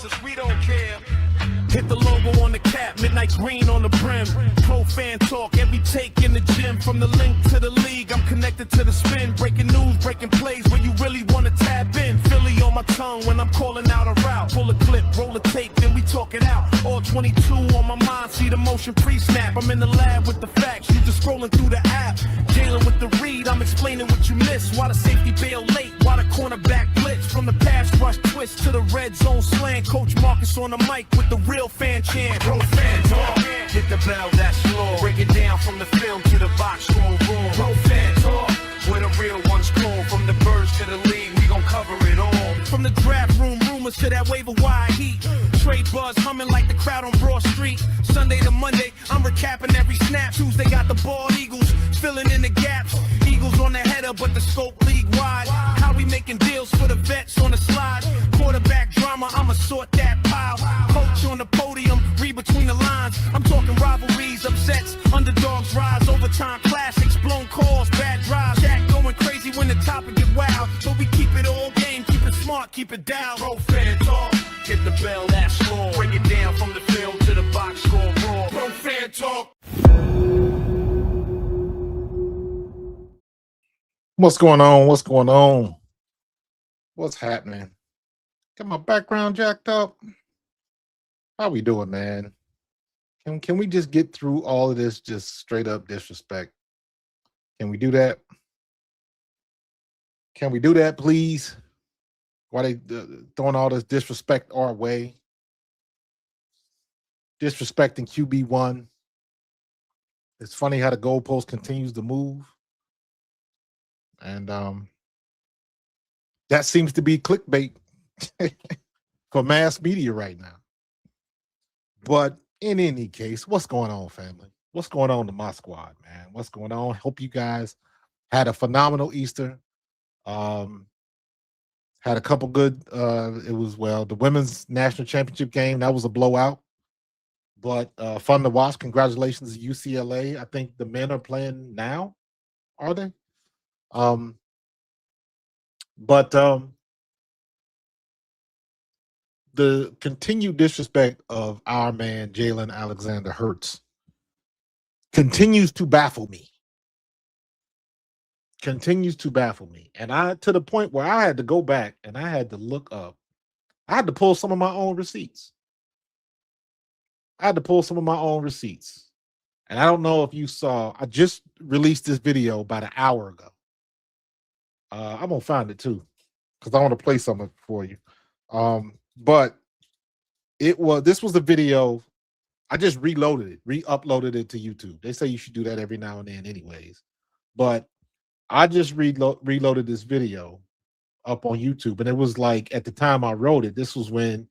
hates us, we don't care. Hit the logo on the cap, midnight green on the brim. Pro fan talk, every take in the gym. From the link to the league, I'm connected to the spin. Breaking news, breaking plays where you really want to tap in. Philly on my tongue when I'm calling out a route. Pull a clip, roll a tape, then we talk it out. All 22 on my mind, see the motion pre-snap. I'm in the lab with the facts, you just scrolling through the app. Jalen with the read, I'm explaining what you missed. Why the safety bail late, why the cornerback blitz. From the pass rush twist to the red zone slant. Coach Marcus on the mic with the real fan chant. Pro fan talk, hit the bell, that's law. Break it down from the film to the box score room. Pro fan talk, where the real ones call. From the birds to the league, we gon' cover it all. From the draft room rumors to that waiver wire heat. Trade buzz humming like the crowd on Broad Street. Sunday to Monday, I'm recapping every snap. Tuesday got the bald Eagles filling in the gaps. Eagles on the header, but the scope league wide. How we making deals for the vets on the slide? Quarterback drama, I'ma sort that pile. Coach on the podium, read between the lines. I'm talking rivalries, upsets, underdogs rise, overtime classics, blown calls, bad drives. Jack going crazy when the topic get wild. But we keep it all game, keep it smart, keep it down. Pro fan talk, hit the bell, that's score. Break it down from the film to the box score raw. Pro fan talk. What's going on? What's going on? What's happening? Got my background jacked up. How we doing, man? Can we just get through all of this just straight up disrespect? Can we do that? Can we do that, please? Why they throwing all this disrespect our way? Disrespecting QB1. It's funny how the goalpost continues to move. And that seems to be clickbait for mass media right now. But in any case, what's going on, family? What's going on to my squad, man? What's going on? Hope you guys had a phenomenal Easter. Had a couple good, it was, well, the women's national championship game, that was a blowout. But fun to watch. Congratulations to UCLA. I think the men are playing now, are they? But the continued disrespect of our man Jalen Alexander Hurts continues to baffle me. And I, to the point where I had to go back and I had to look up. I had to pull some of my own receipts. And I don't know if you saw, I just released this video about an hour ago. I'm gonna find it too, because I want to play something for you. But this was a video. I just re-uploaded it to YouTube. They say you should do that every now and then anyways. But I just reloaded this video up on YouTube. And it was like, at the time I wrote it, this was when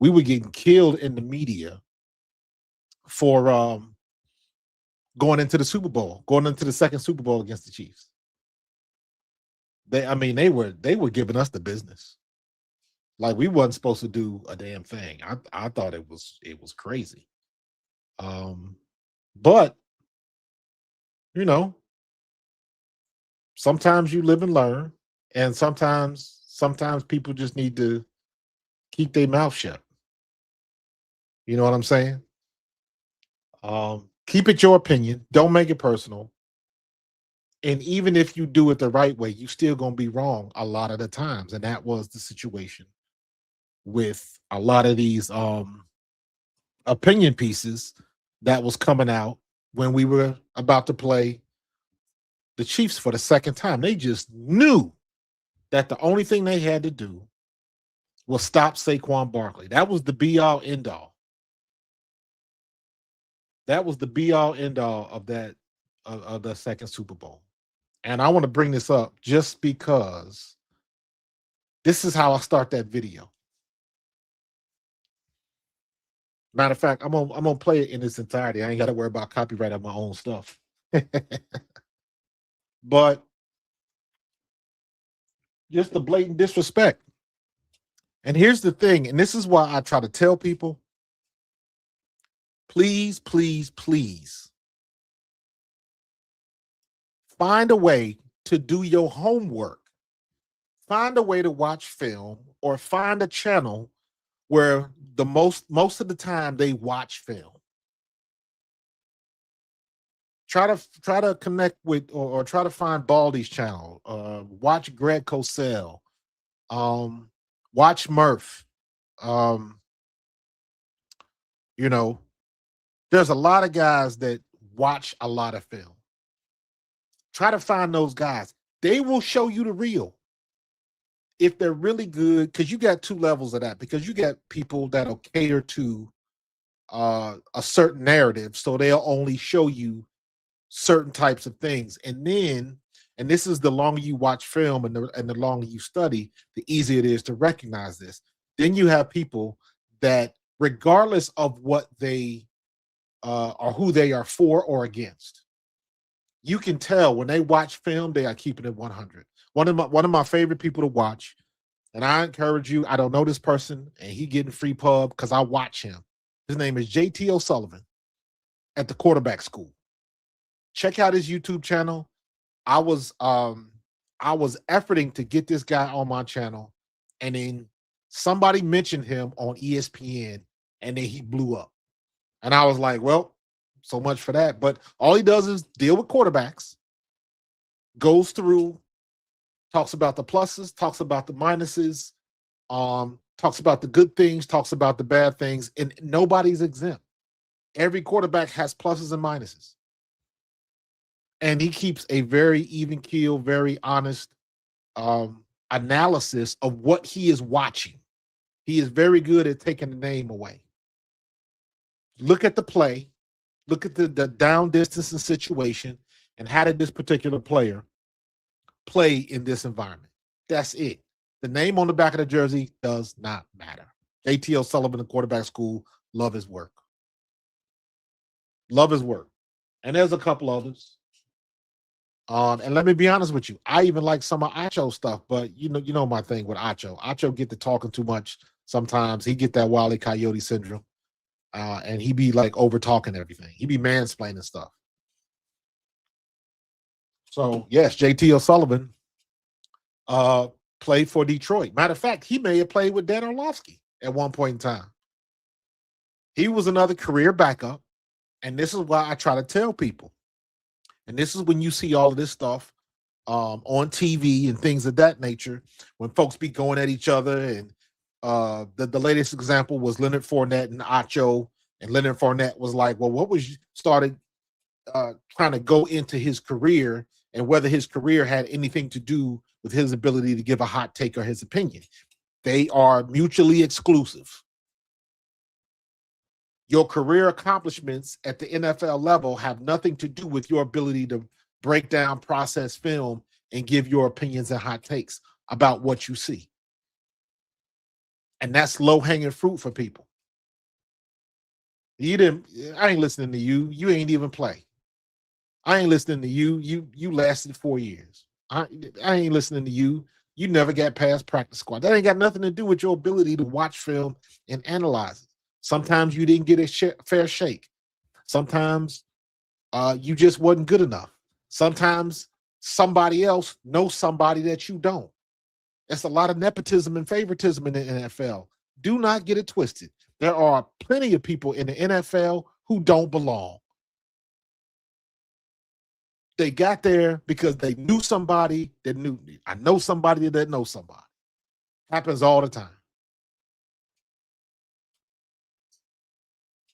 we were getting killed in the media for going into the Super Bowl, going into the second Super Bowl against the Chiefs. They were giving us the business. Like we wasn't supposed to do a damn thing. I thought it was crazy. But you know, sometimes you live and learn, and sometimes people just need to keep their mouth shut. You know what I'm saying? Keep it your opinion. Don't make it personal. And even if you do it the right way, you still gonna be wrong a lot of the times. And that was the situation with a lot of these opinion pieces that was coming out when we were about to play the Chiefs for the second time. They just knew that the only thing they had to do was stop Saquon Barkley. That was the be-all, end-all. That was the be-all, end-all of that of the second Super Bowl. And I want to bring this up just because this is how I start that video. Matter of fact, I'm gonna play it in its entirety. I ain't got to worry about copyright of my own stuff. But just the blatant disrespect. And here's the thing, and this is why I try to tell people, please, please, please find a way to do your homework. Find a way to watch film or find a channel where the most of the time they watch film. Try to connect with or try to find Baldy's channel. Watch Greg Cosell. Watch Murph. Um, you know, there's a lot of guys that watch a lot of film. Try to find those guys. They will show you the real. If they're really good, because you got two levels of that, because you got people that'll cater to a certain narrative, so they'll only show you certain types of things. And then, and this is the longer you watch film and the longer you study, the easier it is to recognize this. Then you have people that, regardless of what they or who they are for or against, you can tell when they watch film, they are keeping it 100. One of my favorite people to watch, and I encourage you. I don't know this person, and he getting free pub because I watch him. His name is JT O'Sullivan at the quarterback school. Check out his YouTube channel. I was efforting to get this guy on my channel, and then somebody mentioned him on ESPN, and then he blew up. And I was like, well, so much for that. But all he does is deal with quarterbacks, goes through, talks about the pluses, talks about the minuses, talks about the good things, talks about the bad things, and nobody's exempt. Every quarterback has pluses and minuses. And he keeps a very even keel, very honest analysis of what he is watching. He is very good at taking the name away. Look at the play, look at the down distance and situation, and how did this particular player play in this environment? That's it. The name on the back of the jersey does not matter. JT O'Sullivan, the quarterback school, love his work. Love his work. And there's a couple others. And let me be honest with you, I even like some of Acho's stuff, but you know my thing with Acho. Acho get to talking too much sometimes. He get that Wile E. Coyote syndrome. And he be like over talking everything. He be mansplaining stuff. So yes, JT O'Sullivan played for Detroit. Matter of fact, he may have played with Dan Orlovsky at one point in time. He was another career backup. And this is why I try to tell people. And this is when you see all of this stuff on TV and things of that nature, when folks be going at each other. And the latest example was Leonard Fournette and Acho. And Leonard Fournette was like, well, what was started trying to go into his career and whether his career had anything to do with his ability to give a hot take or his opinion. They are mutually exclusive. Your career accomplishments at the NFL level have nothing to do with your ability to break down, process film, and give your opinions and hot takes about what you see. And that's low-hanging fruit for people. I ain't listening to you. You ain't even play. I ain't listening to you. You lasted 4 years. I ain't listening to you. You never got past practice squad. That ain't got nothing to do with your ability to watch film and analyze it. Sometimes you didn't get a fair shake. Sometimes you just wasn't good enough. Sometimes somebody else knows somebody that you don't. There's a lot of nepotism and favoritism in the NFL. Do not get it twisted. There are plenty of people in the NFL who don't belong. They got there because they knew somebody that knew me. I know somebody that knows somebody. Happens all the time.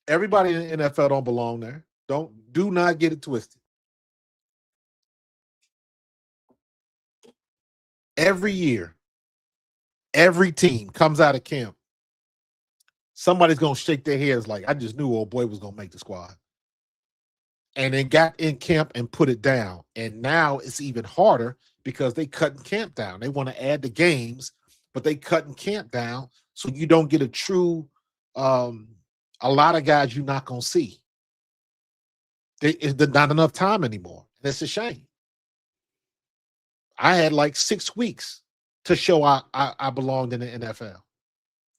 Everybody in the NFL don't belong there. Do not get it twisted. Every year, every team comes out of camp. Somebody's gonna shake their heads like, I just knew old boy was gonna make the squad. And then got in camp and put it down. And now it's even harder because they cutting camp down. They want to add the games, but they cutting camp down so you don't get a true a lot of guys you're not gonna see. There's not enough time anymore. And it's a shame. I had like 6 weeks to show I belonged in the NFL.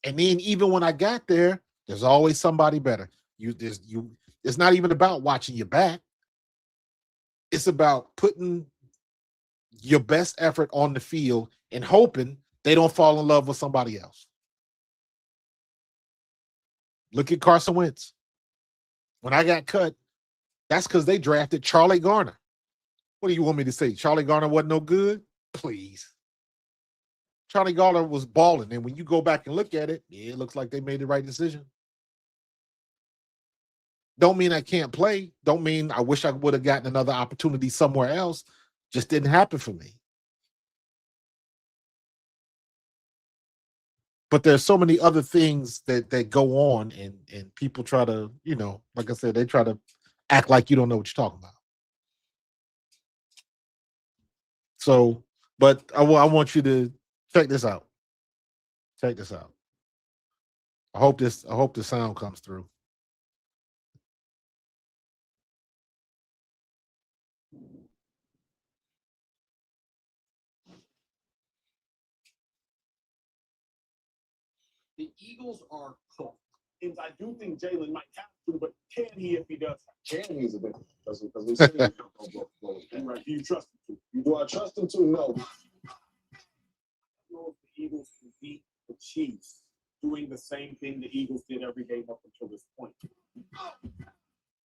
And then even when I got there, there's always somebody better. It's not even about watching your back. It's about putting your best effort on the field and hoping they don't fall in love with somebody else. Look at Carson Wentz. When I got cut, that's because they drafted Charlie Garner. What do you want me to say? Charlie Garner wasn't no good? Please. Charlie Garner was balling. And when you go back and look at it, yeah, it looks like they made the right decision. Don't mean I can't play. Don't mean I wish I would have gotten another opportunity somewhere else. Just didn't happen for me. But there's so many other things that go on, and people try to, like I said, they try to act like you don't know what you're talking about. So, but I want you to check this out. Check this out. I hope the sound comes through. The Eagles are cooked. And I do think Jalen might have to, but can he if he does? Can he is a difference. Because we say right. Do you trust him to? Do I trust him to? No. I don't know if the Eagles can beat the Chiefs doing the same thing the Eagles did every game up until this point.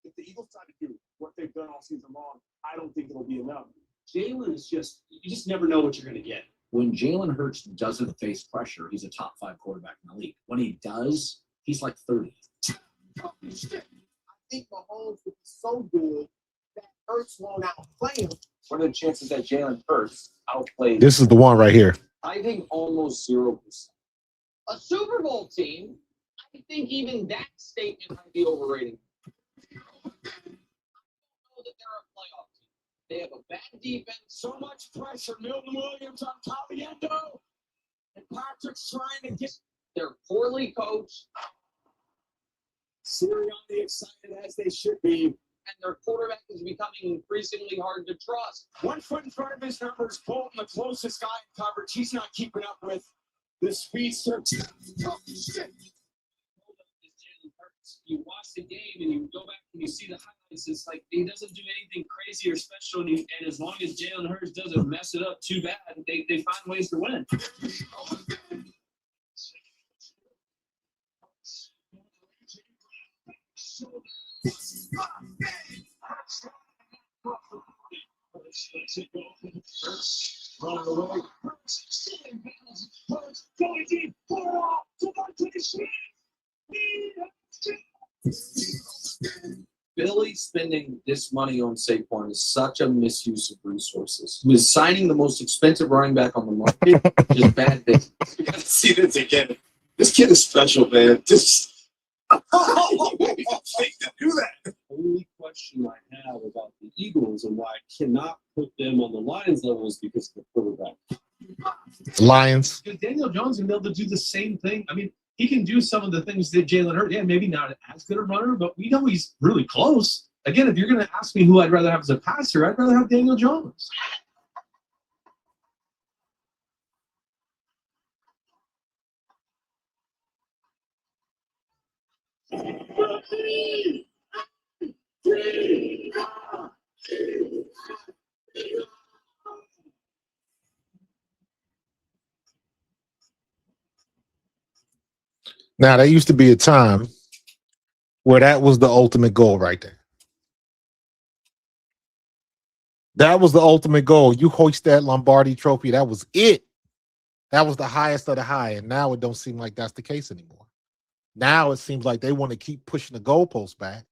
If the Eagles try to do what they've done all season long, I don't think it'll be enough. Jalen is you just never know what you're going to get. When Jalen Hurts doesn't face pressure, he's a top 5 quarterback in the league. When he does, he's like 30. I think Mahomes would be so good that Hurts won't outplay him. What are the chances that Jalen Hurts outplays? This is the one right here. I think almost 0%. A Super Bowl team, I think even that statement might be overrated. I don't know that they're a playoff team. They have a bad defense. So much pressure. Milton Williams on Caliendo. And Patrick's trying to get. They're poorly coached, Sirianni excited as they should be. and their quarterback is becoming increasingly hard to trust. 1 foot in front of his numbers. Bolton, the closest guy in coverage. He's not keeping up with the speedster. You watch the game and you go back and you see the highlights. It's like he doesn't do anything crazy or special. And as long as Jalen Hurts doesn't mess it up too bad, they find ways to win. Billy spending this money on Saquon is such a misuse of resources. He was signing the most expensive running back on the market, just bad business. You gotta see this again. This kid is special, man. Just to do that. The only question I have about the Eagles and why I cannot put them on the Lions level is because of the quarterback. Lions. Because Daniel Jones will be able to do the same thing. I mean, he can do some of the things that Jalen Hurts. Yeah, maybe not as good a runner, but we know he's really close. Again, if you're going to ask me who I'd rather have as a passer, I'd rather have Daniel Jones. Now, there used to be a time where that was the ultimate goal right there. That was the ultimate goal. You hoist that Lombardi trophy. That was it. That was the highest of the high. And now it don't seem like that's the case anymore. Now it seems like they want to keep pushing the goalposts back,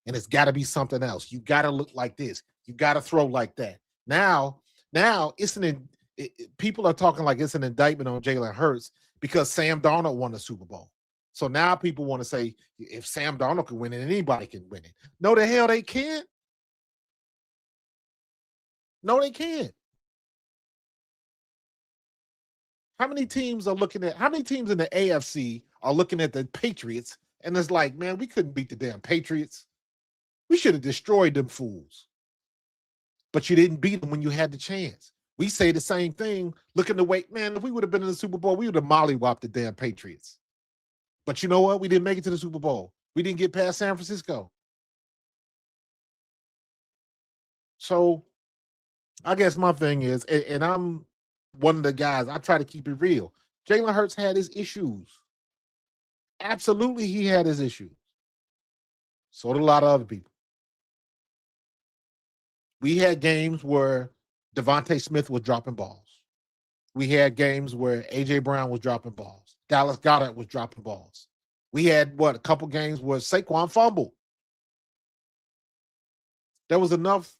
and it's got to be something else. You got to look like this. You got to throw like that. Now it's people are talking like it's an indictment on Jalen Hurts because Sam Darnold won the Super Bowl. So now people want to say if Sam Darnold can win it, anybody can win it. No, the hell they can't. No, they can't. How many teams in the AFC are looking at the Patriots and it's like, man, we couldn't beat the damn Patriots. We should have destroyed them fools. But you didn't beat them when you had the chance. We say the same thing. Look at the way, man, if we would have been in the Super Bowl, we would have mollywopped the damn Patriots. But you know what? We didn't make it to the Super Bowl. We didn't get past San Francisco. So I guess my thing is, and I'm one of the guys, I try to keep it real. Jalen Hurts had his issues. Absolutely, he had his issues. So did a lot of other people. We had games where Devontae Smith was dropping balls. We had games where A.J. Brown was dropping balls. Dallas Goedert was dropping balls. We had, a couple games where Saquon fumbled. There was enough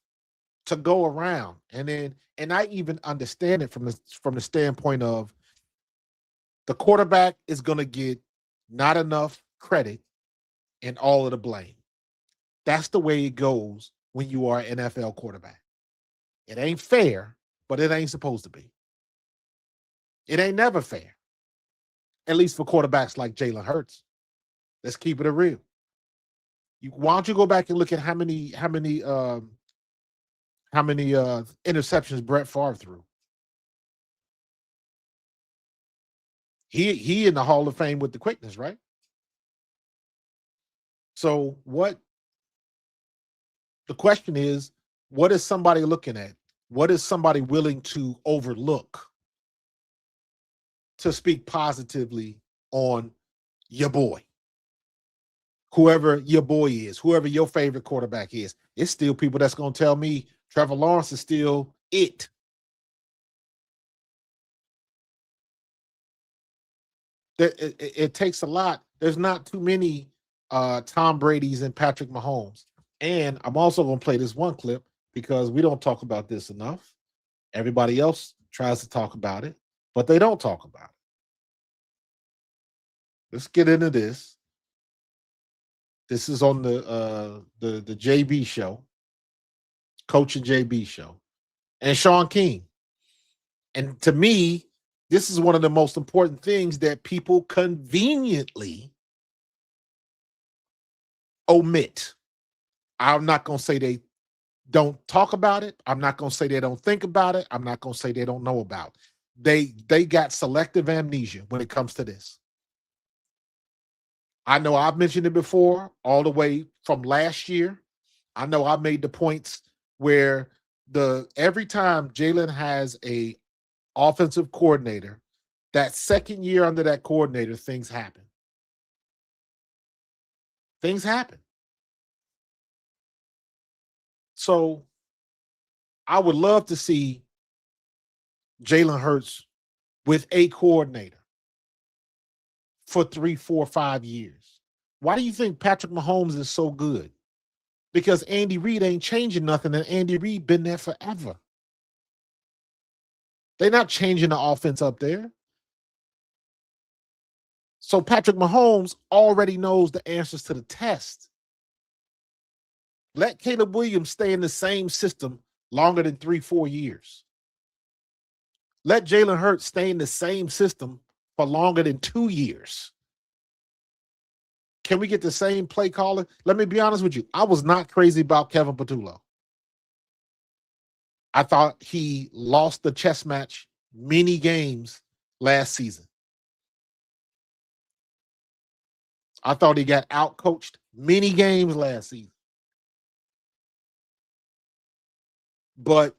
to go around. And I even understand it from the standpoint of the quarterback is going to get not enough credit and all of the blame. That's the way it goes when you are an NFL quarterback. It ain't fair, but it ain't supposed to be. It ain't never fair, at least for quarterbacks like Jalen Hurts. Let's keep it real. Why don't you go back and look at how many interceptions Brett Favre threw? He in the Hall of Fame with the quickness, right? So what? The question is, what is somebody looking at? What is somebody willing to overlook to speak positively on your boy? Whoever your boy is, whoever your favorite quarterback is, it's still people that's going to tell me Trevor Lawrence is still it. It takes a lot. There's not too many Tom Brady's and Patrick Mahomes. And I'm also going to play this one clip because we don't talk about this enough. Everybody else tries to talk about it, but they don't talk about it. Let's get into this. This is on the JB show, Coach and JB show, and Sean King. And to me, this is one of the most important things that people conveniently omit. I'm not going to say they don't talk about it. I'm not going to say they don't think about it. I'm not going to say they don't know about it. They got selective amnesia when it comes to this. I know I've mentioned it before, all the way from last year. I know I made the points where every time Jalen has a offensive coordinator, that second year under that coordinator, things happen. Things happen. So I would love to see Jalen Hurts with a coordinator for 3, 4, 5 years. Why do you think Patrick Mahomes is so good? Because Andy Reid ain't changing nothing, and Andy Reid been there forever. They're not changing the offense up there. So Patrick Mahomes already knows the answers to the test. Let Caleb Williams stay in the same system longer than 3, 4 years. Let Jalen Hurts stay in the same system for longer than 2 years. Can we get the same play caller? Let me be honest with you. I was not crazy about Kevin Patullo. I thought he lost the chess match many games last season. I thought he got outcoached many games last season. But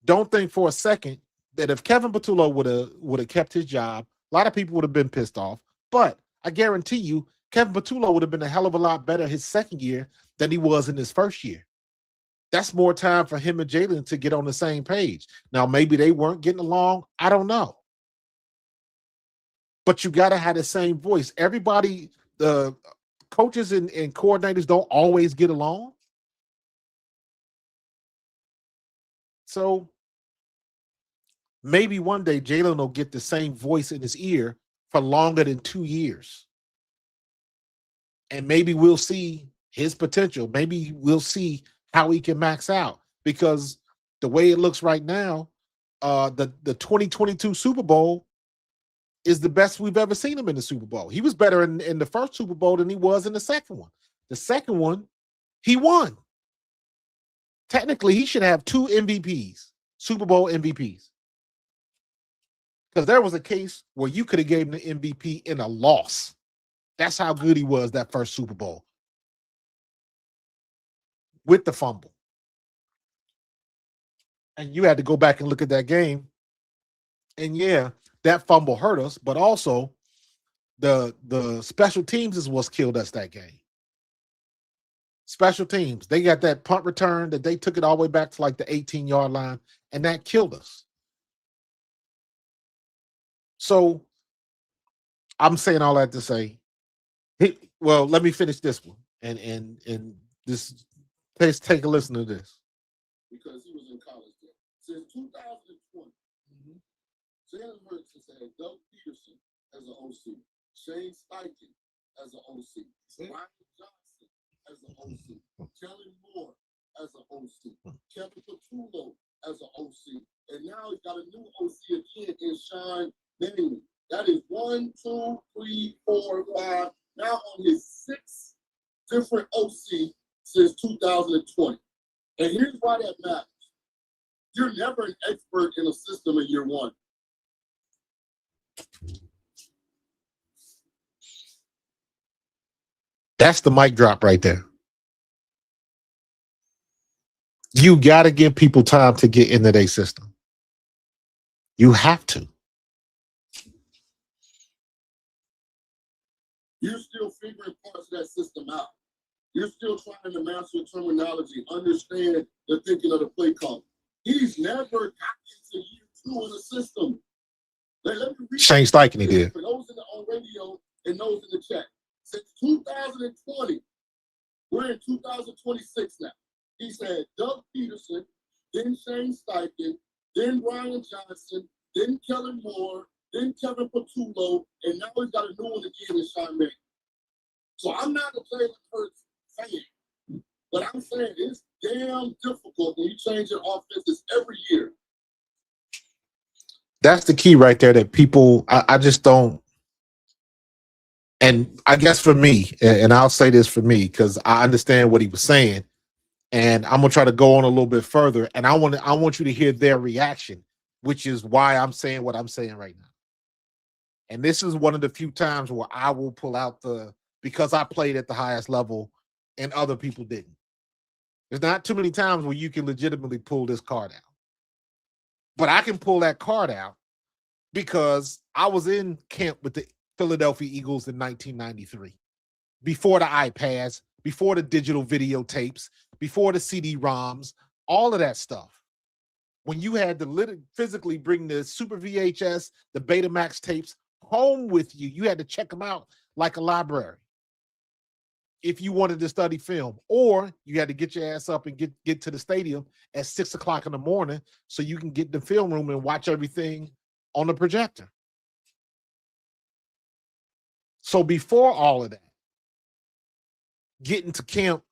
don't think for a second that if Kevin Patullo would have kept his job, a lot of people would have been pissed off. But I guarantee you, Kevin Patullo would have been a hell of a lot better his second year than he was in his first year. That's more time for him and Jalen to get on the same page. Now, maybe they weren't getting along. I don't know. But you got to have the same voice. Everybody, the coaches and coordinators don't always get along. So maybe one day Jalen will get the same voice in his ear for longer than 2 years. And maybe we'll see his potential. Maybe we'll see how he can max out. Because the way it looks right now, the 2022 Super Bowl is the best we've ever seen him in the Super Bowl. He was better in the first Super Bowl than he was in the second one. The second one, he won. Technically, he should have 2 MVPs, Super Bowl MVPs. Because there was a case where you could have gave him the MVP in a loss. That's how good he was that first Super Bowl. With the fumble. And you had to go back and look at that game. And yeah, that fumble hurt us, but also The special teams is what's killed us that game. Special teams. They got that punt return that they took it all the way back to like the 18-yard line, and that killed us. So I'm saying all that to say, well, let me finish this one. And this, please take a listen to this. Because he was in college there. Since 2020, Jalen Hurts has had Doug Peterson as an OC, Shane Steichen as an OC, Ryan Johnson as an OC, Kellen Moore as an OC, Kevin Patullo as an OC, and now he's got a new OC again in Sean Manning. That is 1, 2, 3, 4, 5. Now on his 6th different OC since 2020. And here's why that matters. You're never an expert in a system in year one. That's the mic drop right there. You got to give people time to get into their system. You have to. You're still figuring parts of that system out. You're still trying to master terminology, understand the thinking of the play call. He's never got into year 2 in the system. Let me read Shane Steichen, he did. For those on radio and those in the chat. Since 2020, we're in 2026 now. He's had Doug Peterson, then Shane Steichen, then Ryan Johnson, then Kellen Moore, then Kevin Patullo, and now he's got a new one again in Sean Manning. So I'm not a Jalen Hurts fan, but I'm saying it's damn difficult when you change your offenses every year. That's the key right there that people, I just don't. And I guess for me, and I'll say this for me, because I understand what he was saying, and I'm gonna try to go on a little bit further, and I want you to hear their reaction, which is why I'm saying what I'm saying right now. And this is one of the few times where I will pull out because I played at the highest level and other people didn't. There's not too many times where you can legitimately pull this card out. But I can pull that card out because I was in camp with the Philadelphia Eagles in 1993, before the iPads, before the digital videotapes, before the CD-ROMs, all of that stuff. When you had to physically bring the Super VHS, the Betamax tapes home with you, you had to check them out like a library if you wanted to study film, or you had to get your ass up and get to the stadium at 6 o'clock in the morning so you can get in the film room and watch everything on the projector. So before all of that, getting to camp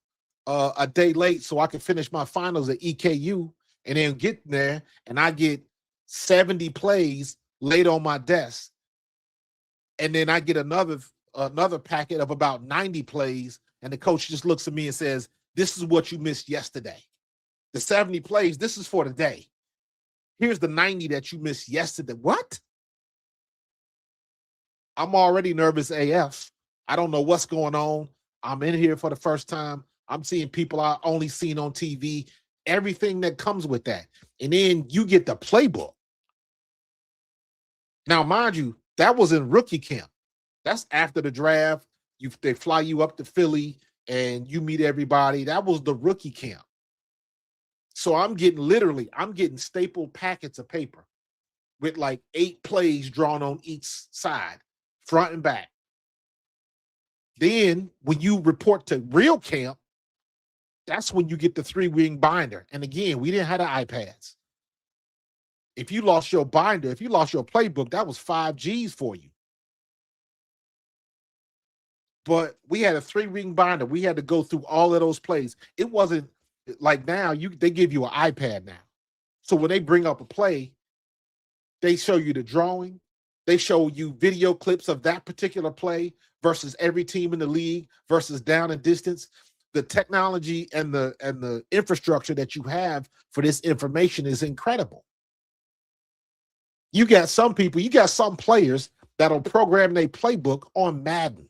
a day late so I could finish my finals at EKU, and then get there and I get 70 plays laid on my desk, and then I get another packet of about 90 plays, and the coach just looks at me and says, "This is what you missed yesterday. The 70 plays, this is for today. Here's the 90 that you missed yesterday." What? I'm already nervous AF. I don't know what's going on. I'm in here for the first time. I'm seeing people I only seen on TV, everything that comes with that. And then you get the playbook. Now, mind you, that was in rookie camp. That's after the draft. They fly you up to Philly and you meet everybody. That was the rookie camp. So I'm getting stapled packets of paper with like 8 plays drawn on each side, front and back. Then when you report to real camp, that's when you get the 3-ring binder. And again, we didn't have the iPads. If you lost your binder, if you lost your playbook, that was 5 G's for you. But we had a 3-ring binder. We had to go through all of those plays. It wasn't like now, they give you an iPad now. So when they bring up a play, they show you the drawing. They show you video clips of that particular play versus every team in the league versus down and distance. The technology and the infrastructure that you have for this information is incredible. You got some players that'll program their playbook on Madden.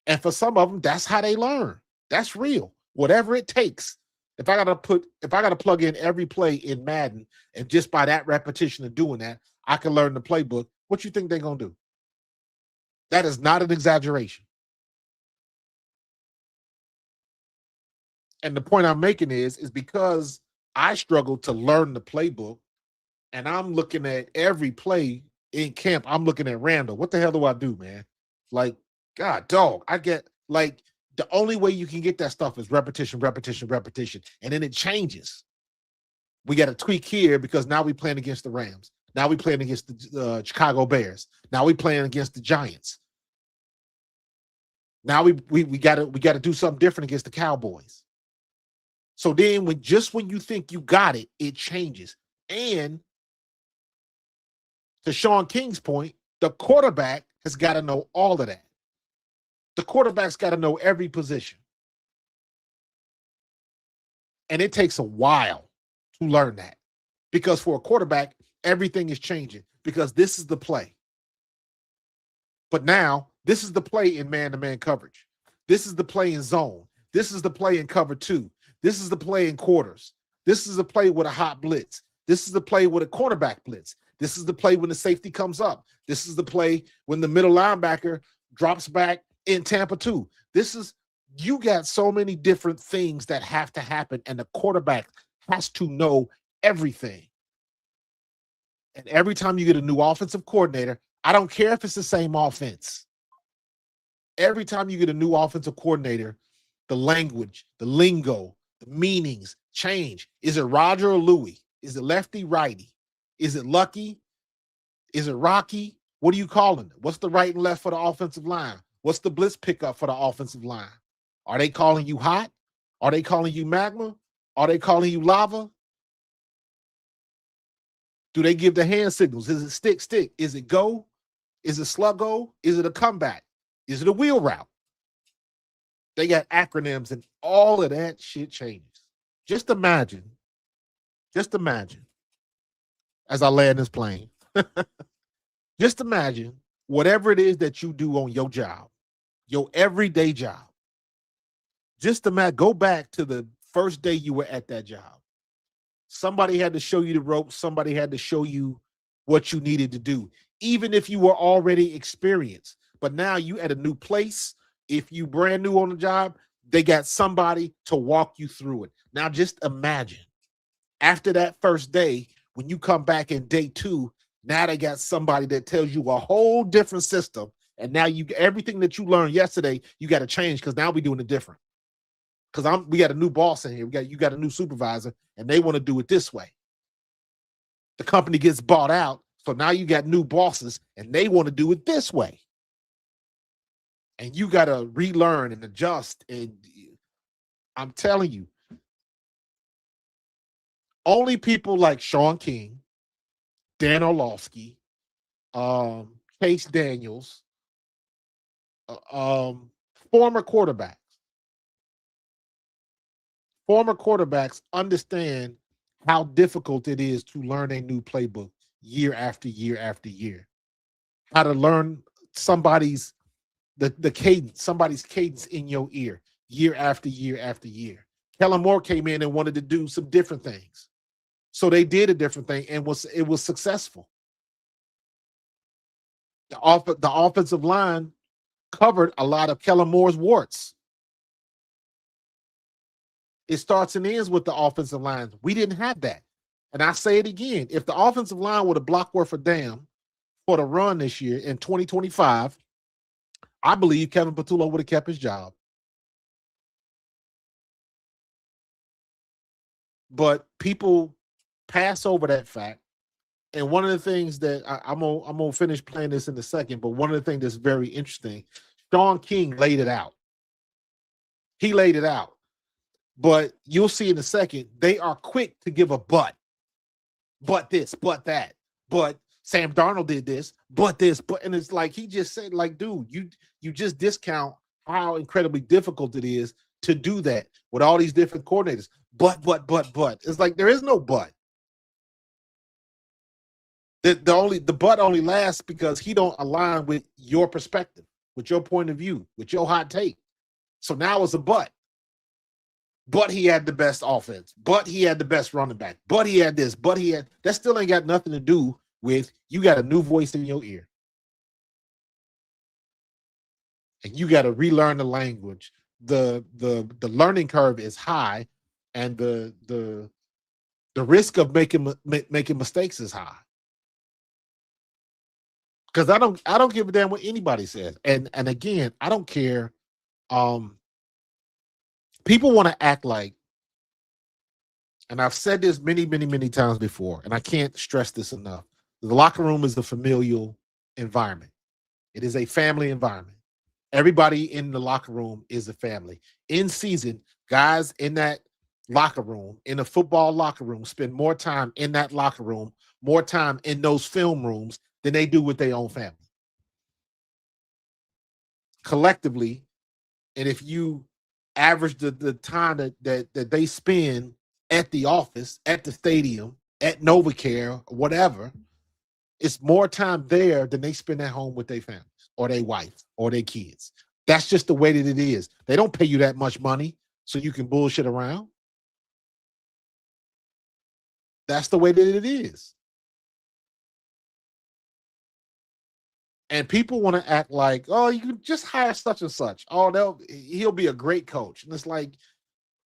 And for some of them, that's how they learn. That's real. Whatever it takes. If I gotta plug in every play in Madden, and just by that repetition of doing that, I can learn the playbook, what you think they're gonna do? That is not an exaggeration. And the point I'm making is because I struggled to learn the playbook, and I'm looking at every play in camp. I'm looking at Randall. What the hell do I do, man? Like, God, dog, I get like the only way you can get that stuff is repetition, repetition, repetition. And then it changes. We got to tweak here because now we're playing against the Rams. Now we're playing against the Chicago Bears. Now we're playing against the Giants. Now we got to do something different against the Cowboys. So then when you think you got it, it changes. And to Sean King's point, the quarterback has got to know all of that. The quarterback's got to know every position. And it takes a while to learn that. Because for a quarterback, everything is changing because this is the play. But now, this is the play in man-to-man coverage. This is the play in zone. This is the play in cover 2. This is the play in quarters. This is the play with a hot blitz. This is the play with a cornerback blitz. This is the play when the safety comes up. This is the play when the middle linebacker drops back in Tampa 2. You got so many different things that have to happen, and the quarterback has to know everything. And every time you get a new offensive coordinator, I don't care if it's the same offense. Every time you get a new offensive coordinator, the language, the lingo, the meanings change. Is it Roger or Louie? Is it lefty, righty? Is it Lucky? Is it Rocky? What are you calling it? What's the right and left for the offensive line? What's the blitz pickup for the offensive line? Are they calling you hot? Are they calling you magma? Are they calling you lava? Do they give the hand signals? Is it stick, stick? Is it go? Is it sluggo? Is it a comeback? Is it a wheel route? They got acronyms and all of that shit changes. Just imagine as I land this plane, just imagine whatever it is that you do on your job, your everyday job. Just imagine, go back to the first day you were at that job. Somebody had to show you the ropes. Somebody had to show you what you needed to do, even if you were already experienced. But now you at a new place. If you brand new on the job, they got somebody to walk you through it. Now just imagine after that first day, when you come back in day 2, now they got somebody that tells you a whole different system. And now everything that you learned yesterday, you got to change because now we're doing it different. Because we got a new boss in here. You got a new supervisor, and they want to do it this way. The company gets bought out, so now you got new bosses, and they want to do it this way. And you got to relearn and adjust. And I'm telling you, only people like Sean King, Dan Orlovsky, Chase Daniels, former quarterbacks understand how difficult it is to learn a new playbook year after year after year. How to learn somebody's cadence in your ear year after year after year. Kellen Moore came in and wanted to do some different things. So they did a different thing, and it was successful. The offensive line covered a lot of Kellen Moore's warts. It starts and ends with the offensive line. We didn't have that. And I say it again. If the offensive line would have blocked worth a damn for the run this year in 2025, I believe Kevin Patullo would have kept his job. But people pass over that fact. And one of the things that I'm gonna finish playing this in a second, but one of the things that's very interesting, Sean King laid it out. He laid it out. But you'll see in a second, they are quick to give a but this, but that, but Sam Darnold did this, but this, but, and it's like he just said, like, dude, you just discount how incredibly difficult it is to do that with all these different coordinators. But. It's like there is no but. The but only lasts because he don't align with your perspective, with your point of view, with your hot take. So now it's a but. But he had the best offense. But he had the best running back. But he had this. But he had that. Still ain't got nothing to do with you got a new voice in your ear. and you got to relearn the language. The learning curve is high, and the risk of making mistakes is high. Because I don't give a damn what anybody says. And again, I don't care. People want to act like, and I've said this many, many, many times before, and I can't stress this enough. The locker room is a familial environment. It is a family environment. Everybody in the locker room is a family. In season, guys in that locker room, in a football locker room, spend more time in that locker room, more time in those film rooms than they do with their own family. Collectively, and if you average the time that they spend at the office, at the stadium, at NovaCare, or whatever, it's more time there than they spend at home with their families or their wife or their kids. That's just the way that it is. They don't pay you that much money so you can bullshit around. That's the way that it is. And people want to act like, oh, you can just hire such and such. Oh, he'll be a great coach. And it's like,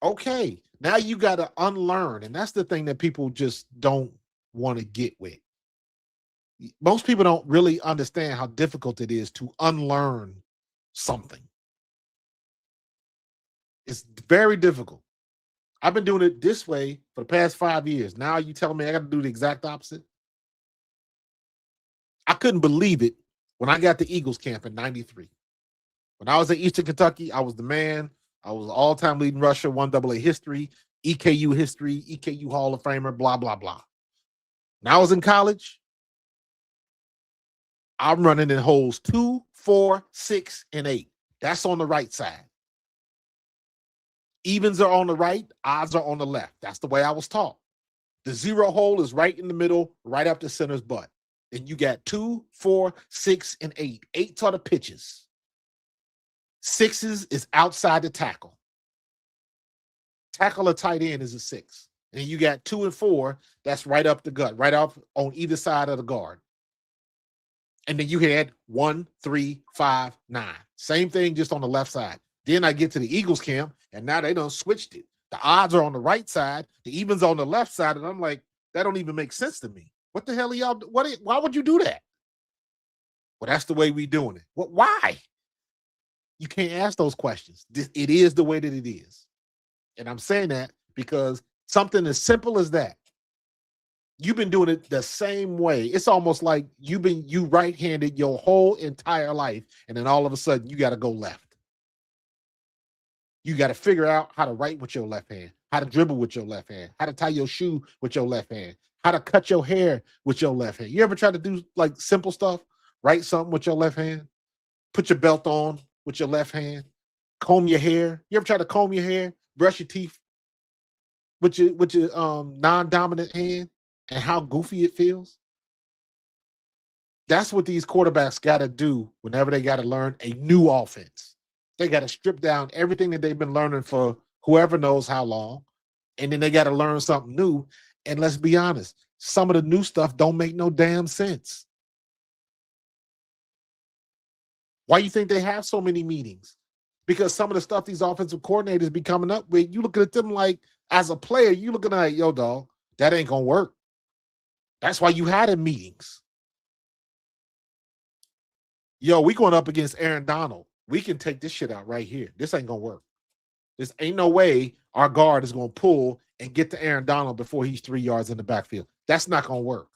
okay, now you got to unlearn. And that's the thing that people just don't want to get with. Most people don't really understand how difficult it is to unlearn something. It's very difficult. I've been doing it this way for the past 5 years. Now you telling me I got to do the exact opposite? I couldn't believe it when I got to Eagles camp in 93. When I was at Eastern Kentucky, I was the man. I was all-time leading rusher, 1AA history, EKU Hall of Famer, blah, blah, blah. When I was in college, I'm running in holes 2, 4, 6, and 8. That's on the right side. Evens are on the right, odds are on the left. That's the way I was taught. The zero hole is right in the middle, right up the center's butt. Then you got 2, 4, 6, and 8. 8's are the pitches. 6s is outside the tackle. Tackle a tight end is a 6. And you got 2 and 4, that's right up the gut, right off on either side of the guard. And then you had 1, 3, 5, 9. Same thing, just on the left side. Then I get to the Eagles camp, and now they done switched it. The odds are on the right side, the evens on the left side, and I'm like, that don't even make sense to me. What the hell are y'all? Why would you do that? Well, that's the way we doing it. Why? You can't ask those questions. It is the way that it is. And I'm saying that because something as simple as that, you've been doing it the same way. It's almost like you right-handed your whole entire life, and then all of a sudden you got to go left. You got to figure out how to write with your left hand, how to dribble with your left hand, how to tie your shoe with your left hand, how to cut your hair with your left hand. You ever try to do like simple stuff? Write something with your left hand, put your belt on with your left hand, comb your hair. You ever try to comb your hair, brush your teeth with your non-dominant hand, and how goofy it feels? That's what these quarterbacks got to do whenever they got to learn a new offense. They got to strip down everything that they've been learning for whoever knows how long, and then they got to learn something new. And let's be honest, some of the new stuff don't make no damn sense. Why you think they have so many meetings? Because some of the stuff these offensive coordinators be coming up with, you looking at them like, as a player, you looking at, yo, dog, that ain't going to work. That's why you had in meetings. Yo, we going up against Aaron Donald. We can take this shit out right here. This ain't going to work. This ain't no way our guard is going to pull and get to Aaron Donald before he's 3 yards in the backfield. That's not going to work.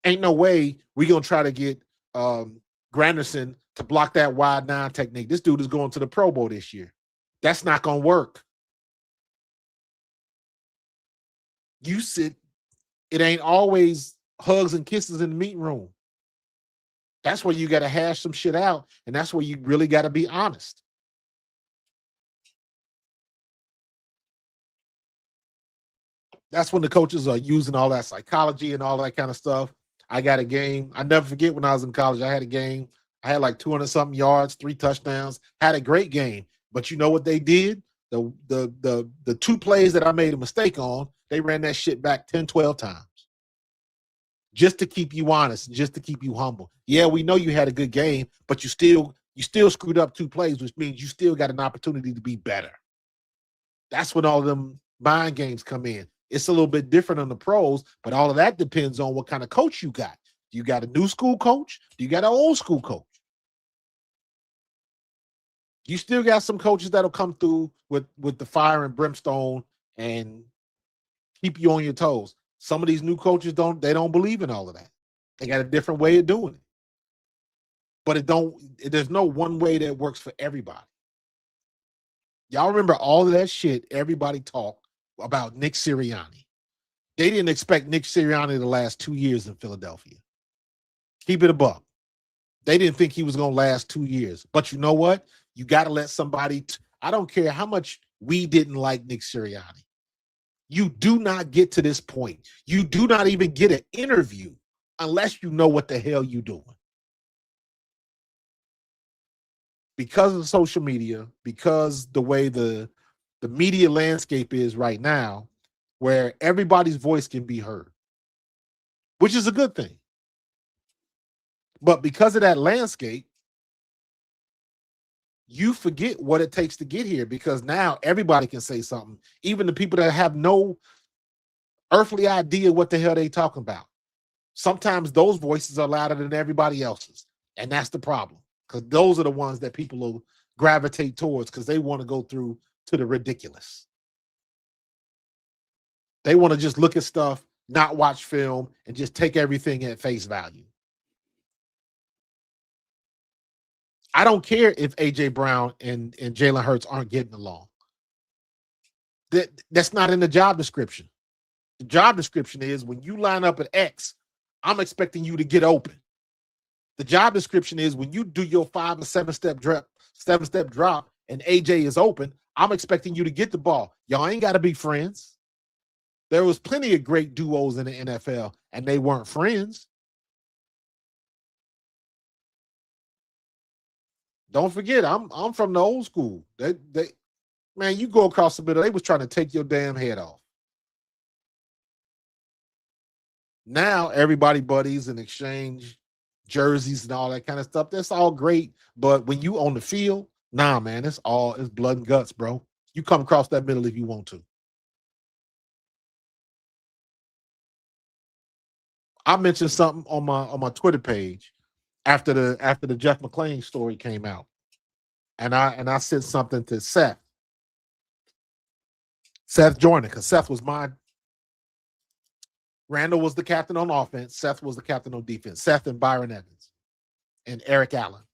Ain't no way we going to try to get Granderson to block that wide 9 technique. This dude is going to the Pro Bowl this year. That's not going to work. It ain't always hugs and kisses in the meeting room. That's where you got to hash some shit out, and that's where you really got to be honest. That's when the coaches are using all that psychology and all that kind of stuff. I got a game. I never forget when I was in college, I had a game. I had like 200-something yards, 3 touchdowns, had a great game. But you know what they did? The 2 plays that I made a mistake on, they ran that shit back 10, 12 times. Just to keep you honest, just to keep you humble. Yeah, we know you had a good game, but you still You still screwed up 2 plays, which means you still got an opportunity to be better. That's when all of them mind games come in. It's a little bit different on the pros, but all of that depends on what kind of coach you got. Do you got a new school coach? Do you got an old school coach? You still got some coaches that'll come through with the fire and brimstone and keep you on your toes. Some of these new coaches don't believe in all of that. They got a different way of doing it. But there's no one way that works for everybody. Y'all remember all of that shit everybody talked about Nick Sirianni. They didn't expect Nick Sirianni to last 2 years in Philadelphia. Keep it a buck. They didn't think he was going to last 2 years. But you know what? You got to let somebody, I don't care how much we didn't like Nick Sirianni. You do not get to this point. You do not even get an interview unless you know what the hell you're doing. Because of social media, because the way the media landscape is right now, where everybody's voice can be heard, which is a good thing. But because of that landscape, you forget what it takes to get here, because now everybody can say something, even the people that have no earthly idea what the hell they talking about. Sometimes those voices are louder than everybody else's, and that's the problem, because those are the ones that people will gravitate towards because they want to go through to the ridiculous. They want to just look at stuff, not watch film, and just take everything at face value. I don't care if A.J. Brown and Jalen Hurts aren't getting along. That's not in the job description. The job description is when you line up at X, I'm expecting you to get open. The job description is when you do your 5 or 7-step drop and AJ is open, I'm expecting you to get the ball. Y'all ain't got to be friends. There was plenty of great duos in the NFL, and they weren't friends. Don't forget, I'm from the old school. Man, you go across the middle, they was trying to take your damn head off. Now everybody buddies and exchange jerseys and all that kind of stuff. That's all great, but when you on the field, nah, man, it's blood and guts, bro. You come across that middle if you want to. I mentioned something on my Twitter page after the Jeff McClain story came out, and I sent something to Seth Joyner, because Seth was Randall was the captain on offense. Seth was the captain on defense. Seth and Byron Evans and Eric Allen.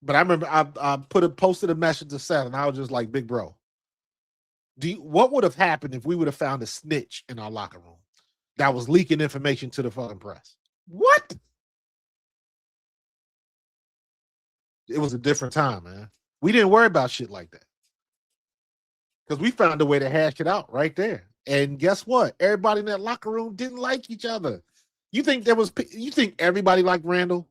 But I remember I posted a message to Seth, and I was just like, big bro, what would have happened if we would have found a snitch in our locker room that was leaking information to the fucking press? What? It was a different time, man. We didn't worry about shit like that because we found a way to hash it out right there. And guess what? Everybody in that locker room didn't like each other. You think everybody liked Randall?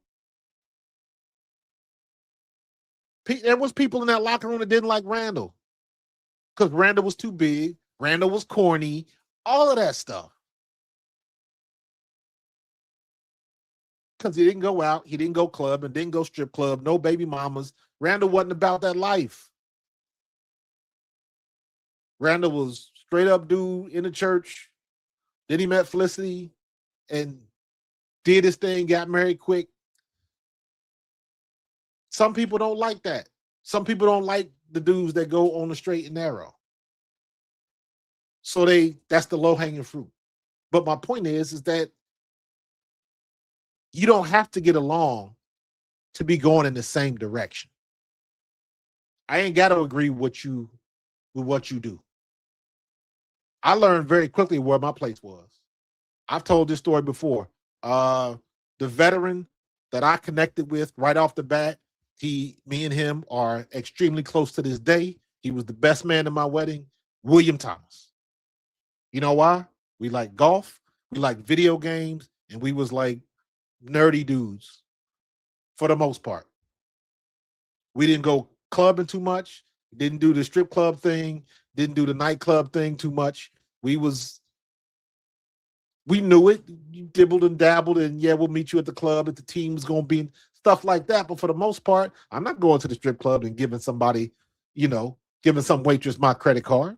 There was people in that locker room that didn't like Randall because Randall was too big. Randall was corny. All of that stuff. Because he didn't go out. He didn't go club and didn't go strip club. No baby mamas. Randall wasn't about that life. Randall was straight up dude in the church. Then he met Felicity and did his thing, got married quick. Some people don't like that. Some people don't like the dudes that go on the straight and narrow. So that's the low-hanging fruit. But my point is that you don't have to get along to be going in the same direction. I ain't got to agree with what you do. I learned very quickly where my place was. I've told this story before. The veteran that I connected with right off the bat, me and him are extremely close to this day. He was the best man in my wedding, William Thomas. You know why? We like golf, we like video games, and we was like nerdy dudes for the most part. We didn't go clubbing too much, didn't do the strip club thing, didn't do the nightclub thing too much. We knew it. You dibbled and dabbled, and yeah, we'll meet you at the club if the team's going to be stuff like that. But for the most part, I'm not going to the strip club and giving somebody, giving some waitress my credit card.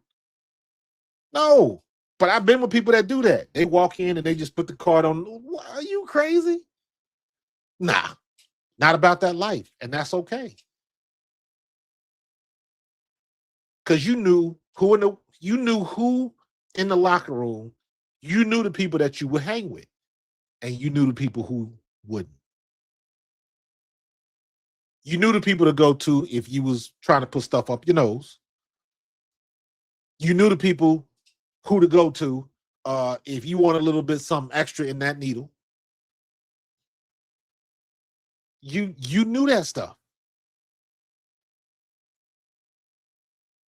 No. But I've been with people that do that. They walk in and they just put the card on. Are you crazy? Nah, not about that life. And that's okay. Because you knew who in the locker room, you knew the people that you would hang with, and you knew the people who wouldn't. You knew the people to go to if you was trying to put stuff up your nose. You knew the people who to go to if you want a little bit something extra in that needle. You knew that stuff.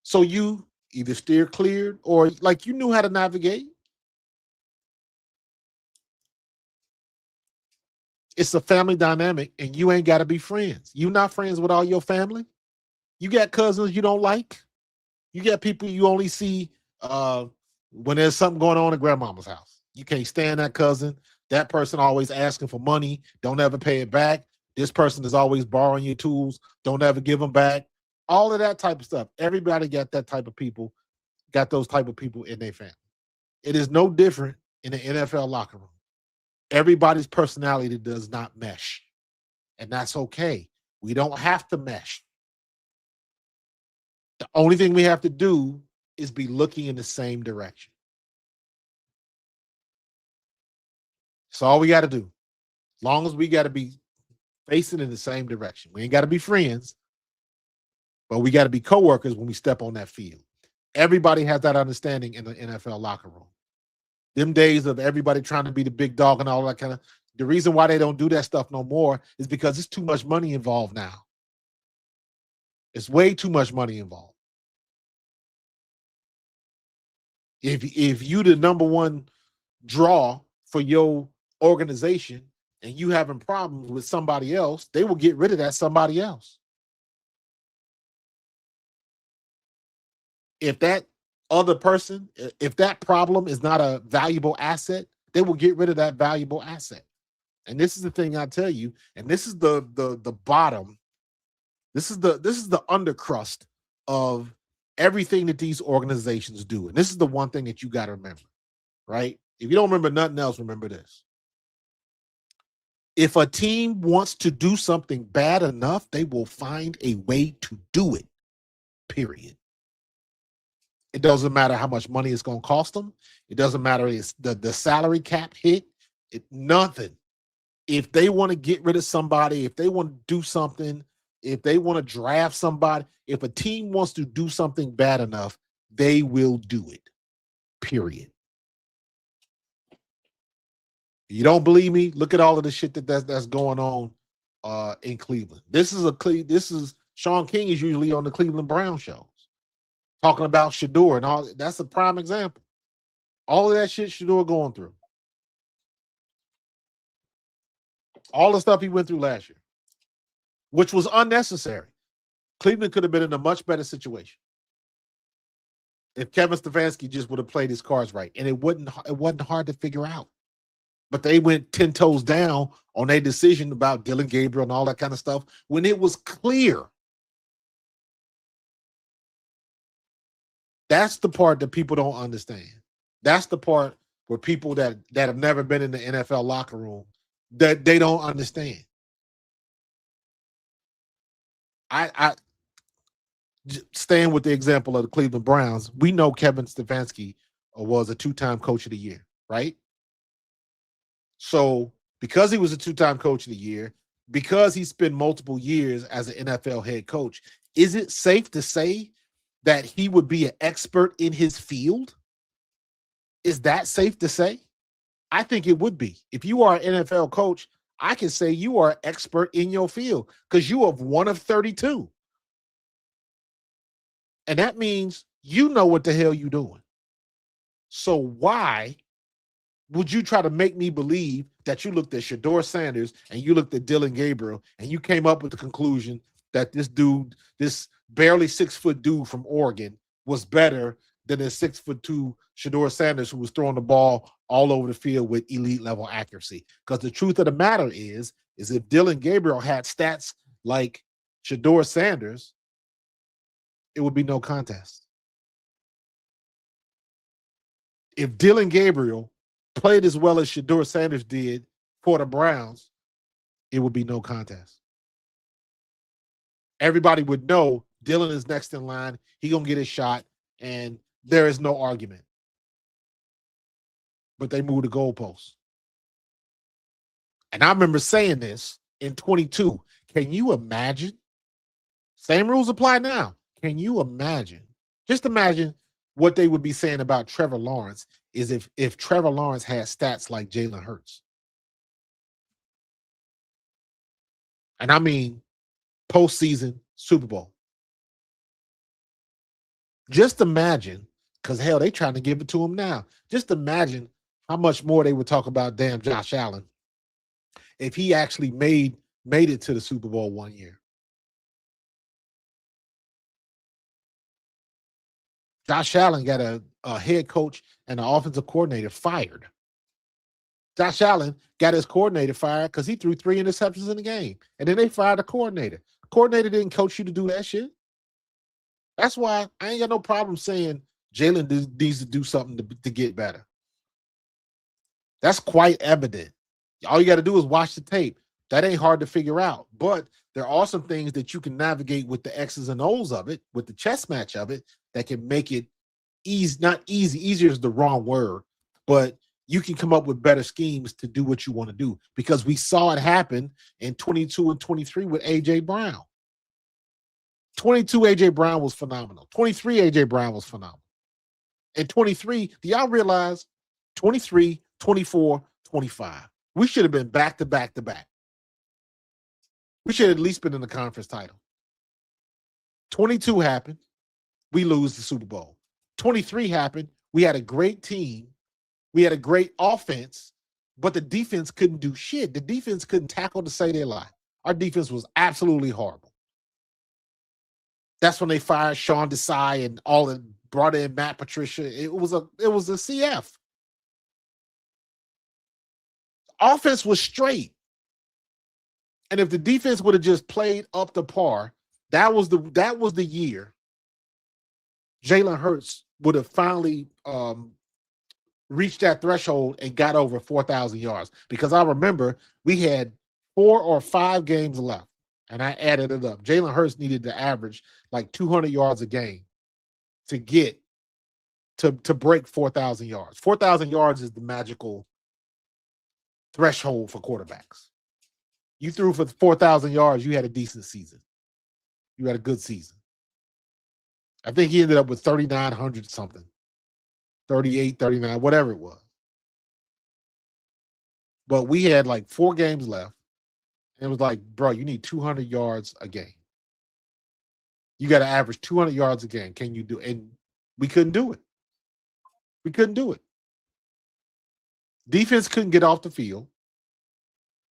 So you either steer clear or like you knew how to navigate. It's a family dynamic, and you ain't got to be friends. You not friends with all your family. You got cousins you don't like. You got people you only see when there's something going on at grandmama's house. You can't stand that cousin. That person always asking for money. Don't ever pay it back. This person is always borrowing your tools. Don't ever give them back. All of that type of stuff. Everybody got that type of people, got those type of people in their family. It is no different in the NFL locker room. Everybody's personality does not mesh. And that's okay. We don't have to mesh. The only thing we have to do is be looking in the same direction. That's all we got to do. As long as we got to be facing in the same direction. We ain't got to be friends, but we got to be coworkers when we step on that field. Everybody has that understanding in the NFL locker room. Them days of everybody trying to be the big dog and all that kind of, the reason why they don't do that stuff no more is because it's too much money involved now. It's way too much money involved. If you the number one draw for your organization and you having problems with somebody else, they will get rid of that somebody else. If that other person, if that problem is not a valuable asset, they will get rid of that valuable asset. And this is the thing I tell you, and this is the bottom. This is the undercrust of everything that these organizations do. And this is the one thing that you got to remember, right? If you don't remember nothing else, remember this. If a team wants to do something bad enough, they will find a way to do it, period. It doesn't matter how much money it's going to cost them. It doesn't matter if the salary cap hit. Nothing. If they want to get rid of somebody, if they want to do something, if they want to draft somebody, if a team wants to do something bad enough, they will do it, period. You don't believe me? Look at all of the shit that's going on in Cleveland. This is Sean King is usually on the Cleveland Brown shows talking about Shador and all. That's a prime example. All of that shit Shador going through. All the stuff he went through last year, which was unnecessary. Cleveland could have been in a much better situation if Kevin Stefanski just would have played his cards right, and it wasn't hard to figure out. But they went 10 toes down on their decision about Dylan Gabriel and all that kind of stuff when it was clear. That's the part that people don't understand. That's the part where people that have never been in the NFL locker room, that they don't understand. I staying with the example of the Cleveland Browns, we know Kevin Stefanski was a 2-time coach of the year, right? So because he was a 2-time coach of the year, because he spent multiple years as an NFL head coach, is it safe to say that he would be an expert in his field? Is that safe to say? I think it would be. If you are an NFL coach, I can say you are an expert in your field because you have one of 32. And that means you know what the hell you're doing. So why would you try to make me believe that you looked at Shador Sanders and you looked at Dylan Gabriel and you came up with the conclusion that this dude, this barely 6-foot dude from Oregon, was better than a 6'2" Shador Sanders who was throwing the ball all over the field with elite level accuracy. Because the truth of the matter is if Dylan Gabriel had stats like Shedeur Sanders, it would be no contest. If Dylan Gabriel played as well as Shedeur Sanders did for the Browns, it would be no contest. Everybody would know Dylan is next in line. He's going to get his shot, and there is no argument. But they moved the goalposts. And I remember saying this in 22. Can you imagine? Same rules apply now. Can you imagine? Just imagine what they would be saying about Trevor Lawrence is if Trevor Lawrence had stats like Jalen Hurts. And I mean postseason Super Bowl. Just imagine, because hell, they trying to give it to him now. Just imagine how much more they would talk about damn Josh Allen if he actually made it to the Super Bowl one year. Josh Allen got a head coach and an offensive coordinator fired. Josh Allen got his coordinator fired because he threw 3 interceptions in the game. And then they fired the coordinator. The coordinator didn't coach you to do that shit. That's why I ain't got no problem saying Jalen needs to do something to get better. That's quite evident. All you got to do is watch the tape. That ain't hard to figure out. But there are some things that you can navigate with the X's and O's of it, with the chess match of it, that can make it easy. Not easy. Easier is the wrong word. But you can come up with better schemes to do what you want to do. Because we saw it happen in 22 and 23 with A.J. Brown. 22, A.J. Brown was phenomenal. 23, A.J. Brown was phenomenal. And 23, do y'all realize 23, 24, 25. We should have been back to back to back. We should have at least been in the conference title. 22 happened. We lose the Super Bowl. 23 happened. We had a great team. We had a great offense, but the defense couldn't do shit. The defense couldn't tackle to save their life. Our defense was absolutely horrible. That's when they fired Sean Desai and all and brought in Matt Patricia. It was a CF. Offense was straight. And if the defense would have just played up to par, that was the year Jalen Hurts would have finally reached that threshold and got over 4,000 yards. Because I remember we had 4 or 5 games left, and I added it up. Jalen Hurts needed to average like 200 yards a game to get to break 4,000 yards. 4,000 yards is the magical threshold for quarterbacks. You threw for 4,000 yards, you had a decent season. You had a good season. I think he ended up with 3,900 something. 38, 39, whatever it was. But we had like 4 games left. And it was like, bro, you need 200 yards a game. You got to average 200 yards a game. Can you do it? And we couldn't do it. We couldn't do it. Defense couldn't get off the field.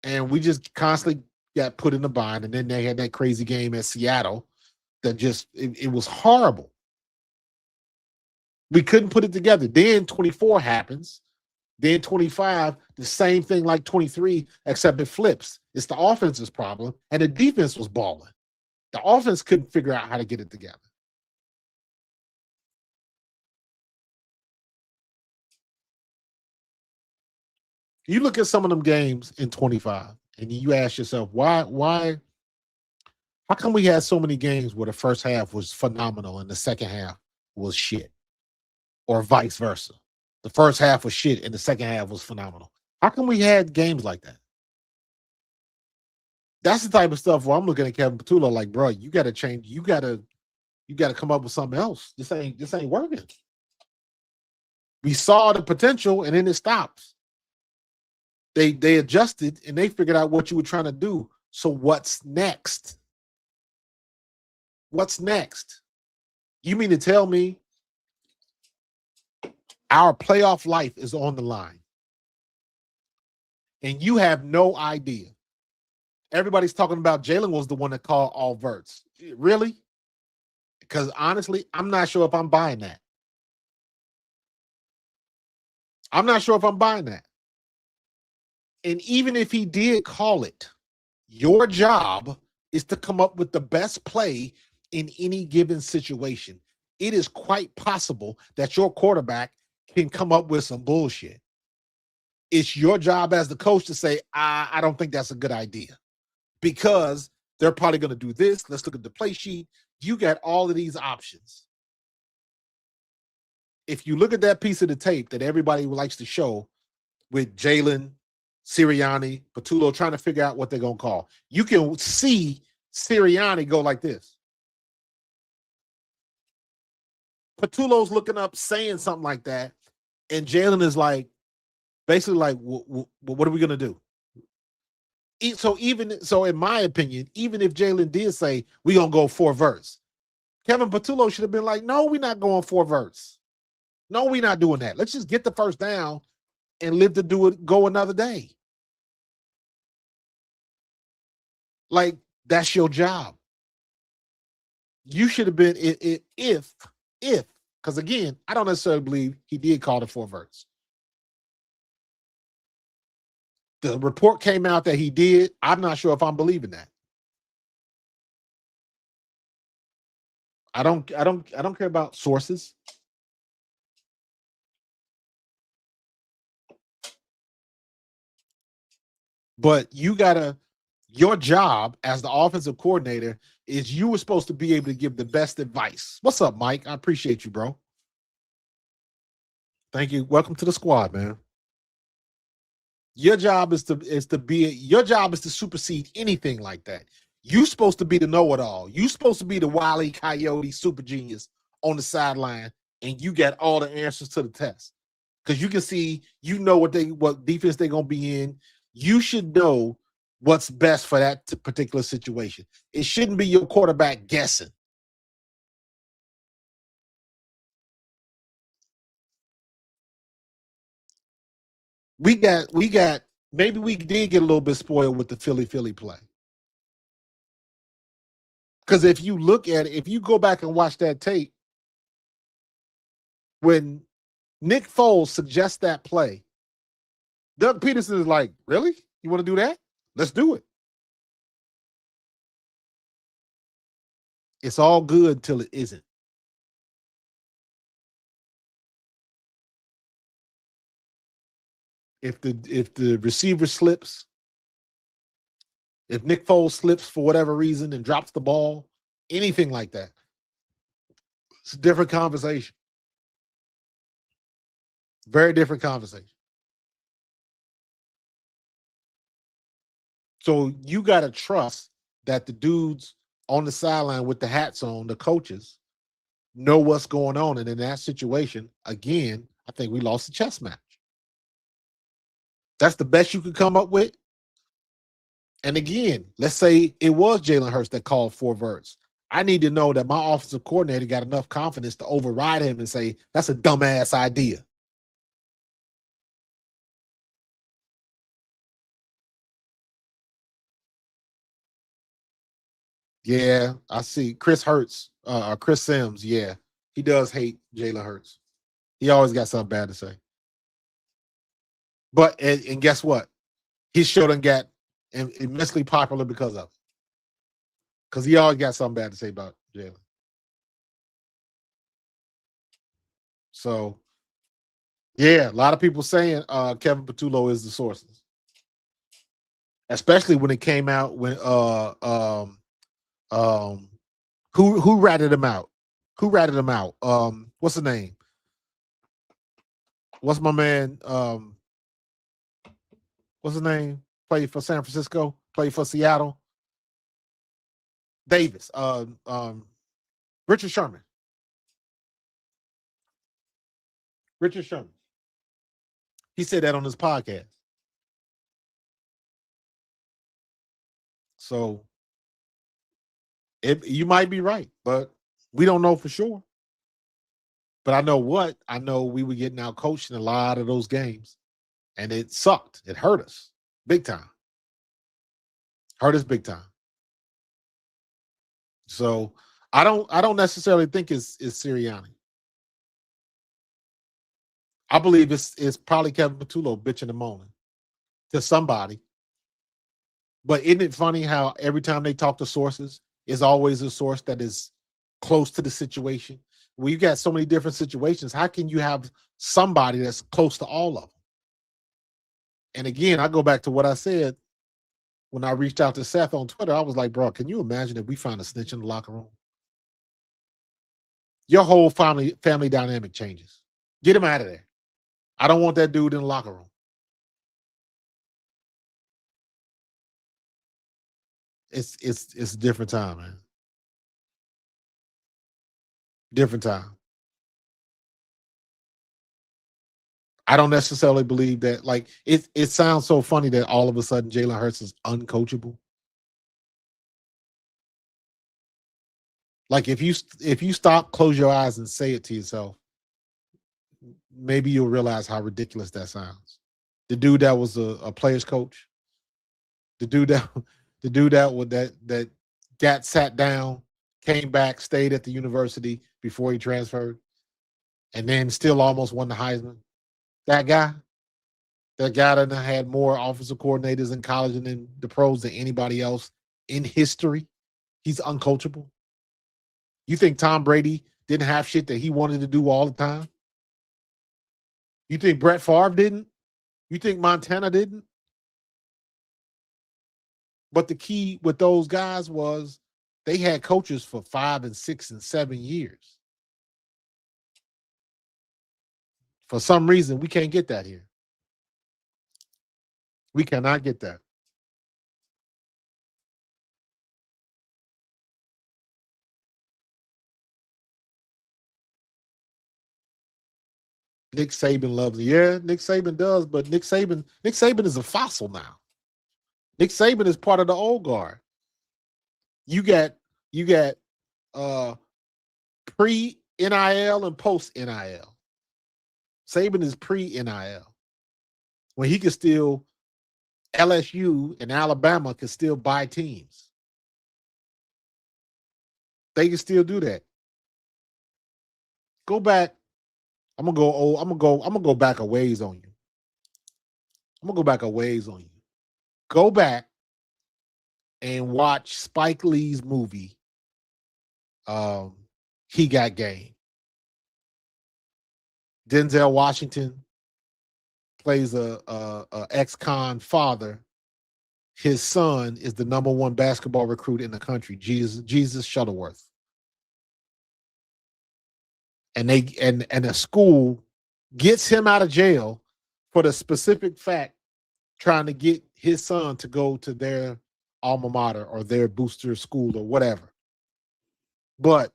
And we just constantly got put in the bind. And then they had that crazy game at Seattle that just, it was horrible. We couldn't put it together. Then 24 happens. Then 25, the same thing like 23, except it flips. It's the offense's problem. And the defense was balling. The offense couldn't figure out how to get it together. You look at some of them games in 25 and you ask yourself, why, how come we had so many games where the first half was phenomenal and the second half was shit? Or vice versa. The first half was shit and the second half was phenomenal. How come we had games like that? That's the type of stuff where I'm looking at Kevin Petula like, bro, you got to change. You got to come up with something else. This ain't working. We saw the potential and then it stops. They adjusted and they figured out what you were trying to do. So what's next? What's next? You mean to tell me our playoff life is on the line and you have no idea? Everybody's talking about Jalen was the one that called all verts. Really? Because honestly, I'm not sure if I'm buying that. I'm not sure if I'm buying that. And even if he did call it, your job is to come up with the best play in any given situation. It is quite possible that your quarterback can come up with some bullshit. It's your job as the coach to say, I don't think that's a good idea because they're probably going to do this. Let's look at the play sheet. You got all of these options. If you look at that piece of the tape that everybody likes to show with Jalen, Sirianni, Patullo trying to figure out what they're going to call, you can see Sirianni go like this. Patullo's looking up, saying something like that, and Jalen is like, basically like, what are we going to do? So in my opinion, even if Jalen did say we're going to go 4 verts, Kevin Patullo should have been like, no, we're not going 4 verts. No, we're not doing that. Let's just get the first down and live to do it, go another day. Like, that's your job. You should have been, if, because again, I don't necessarily believe he did call the 4 verts. The report came out that he did. I'm not sure if I'm believing that. I don't care about sources. But your job as the offensive coordinator is you were supposed to be able to give the best advice. What's up, Mike? I appreciate you, bro. Thank you. Welcome to the squad, man. Your job is to supersede anything like that. You're supposed to be the know-it-all. You're supposed to be the Wile E. Coyote super genius on the sideline, and you got all the answers to the test. Because you can see, what defense they're gonna be in. You should know what's best for that particular situation. It shouldn't be your quarterback guessing. Maybe we did get a little bit spoiled with the Philly play. Because if you look at it, if you go back and watch that tape, when Nick Foles suggests that play, Doug Peterson is like, really? You want to do that? Let's do it. It's all good till it isn't. If the receiver slips, if Nick Foles slips for whatever reason and drops the ball, anything like that, it's a different conversation. Very different conversation. So you got to trust that the dudes on the sideline with the hats on, the coaches, know what's going on. And in that situation, again, I think we lost the chess match. That's the best you could come up with. And again, let's say it was Jalen Hurts that called 4 verts. I need to know that my offensive coordinator got enough confidence to override him and say, that's a dumbass idea. Yeah, I see. Chris Sims, yeah. He does hate Jalen Hurts. He always got something bad to say. But, and guess what? His show done got immensely popular because of it. Because he always got something bad to say about Jalen. So, yeah, a lot of people saying Kevin Patullo is the sources. Especially when it came out when who ratted him out? Who ratted him out? What's the name? What's my man? What's his name? Played for San Francisco, played for Seattle. Davis. Richard Sherman. Richard Sherman. He said that on his podcast. So you might be right, but we don't know for sure. But I know what? I know we were getting out coached in a lot of those games. And it sucked. It hurt us big time. Hurt us big time. So I don't necessarily think it's Sirianni. I believe it's probably Kevin Patullo bitching and moaning to somebody. But isn't it funny how every time they talk to sources, it's always a source that is close to the situation? Well, you got so many different situations. How can you have somebody that's close to all of them? And again, I go back to what I said when I reached out to Seth on Twitter. I was like, bro, can you imagine if we found a snitch in the locker room? Your whole family dynamic changes. Get him out of there. I don't want that dude in the locker room. It's a different time, man. Different time. I don't necessarily believe that. Like it sounds so funny that all of a sudden Jalen Hurts is uncoachable. Like if you stop, close your eyes, and say it to yourself, maybe you'll realize how ridiculous that sounds. The dude that was a player's coach, the dude that got sat down, came back, stayed at the university before he transferred, and then still almost won the Heisman. That guy that had more offensive coordinators in college and in the pros than anybody else in history. He's uncoachable. You think Tom Brady didn't have shit that he wanted to do all the time? You think Brett Favre didn't? You think Montana didn't? But the key with those guys was they had coaches for 5 and 6 and 7 years. For some reason, we can't get that here. We cannot get that. Nick Saban loves it. Yeah, Nick Saban does, but Nick Saban is a fossil now. Nick Saban is part of the old guard. You got pre-NIL and post-NIL. Saban is pre-NIL. When he could still, LSU and Alabama could still buy teams. They can still do that. Go back. I'm gonna go back a ways on you. Go back and watch Spike Lee's movie. He Got Game. Denzel Washington plays a ex-con father. His son is the #1 basketball recruit in the country, Jesus Shuttleworth. And a school gets him out of jail for the specific fact trying to get his son to go to their alma mater or their booster school or whatever. But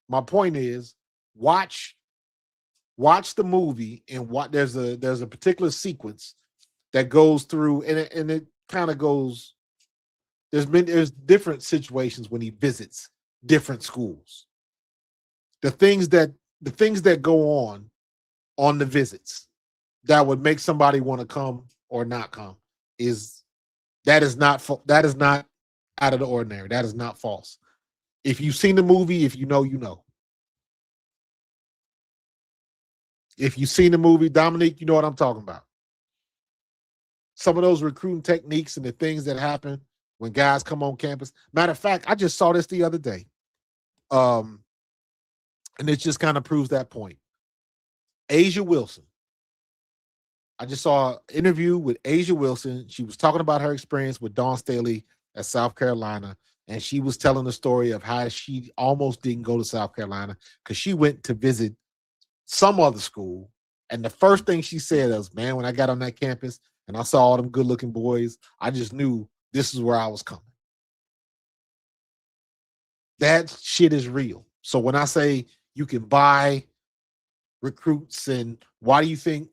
my point is, watch the movie and there's a particular sequence that goes through and it kind of goes. There's different situations when he visits different schools. The things that go on the visits that would make somebody want to come or not come is not out of the ordinary. That is not false. If you've seen the movie, if you know, you know. If you've seen the movie, Dominique, you know what I'm talking about. Some of those recruiting techniques and the things that happen when guys come on campus. Matter of fact, I just saw this the other day. And it just kind of proves that point. Asia Wilson. I just saw an interview with Asia Wilson. She was talking about her experience with Dawn Staley at South Carolina. And she was telling the story of how she almost didn't go to South Carolina because she went to visit some other school. And the first thing she said was, man, when I got on that campus and I saw all them good looking boys, I just knew this is where I was coming. That shit is real. So when I say you can buy recruits, and why do you think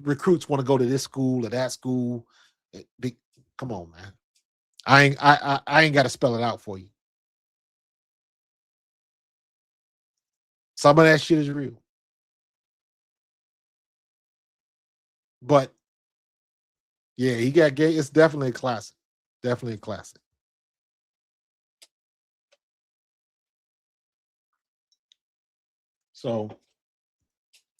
recruits want to go to this school or that school? Come on, man. I ain't got to spell it out for you. Some of that shit is real. But yeah, He Got Game. It's definitely a classic. Definitely a classic. So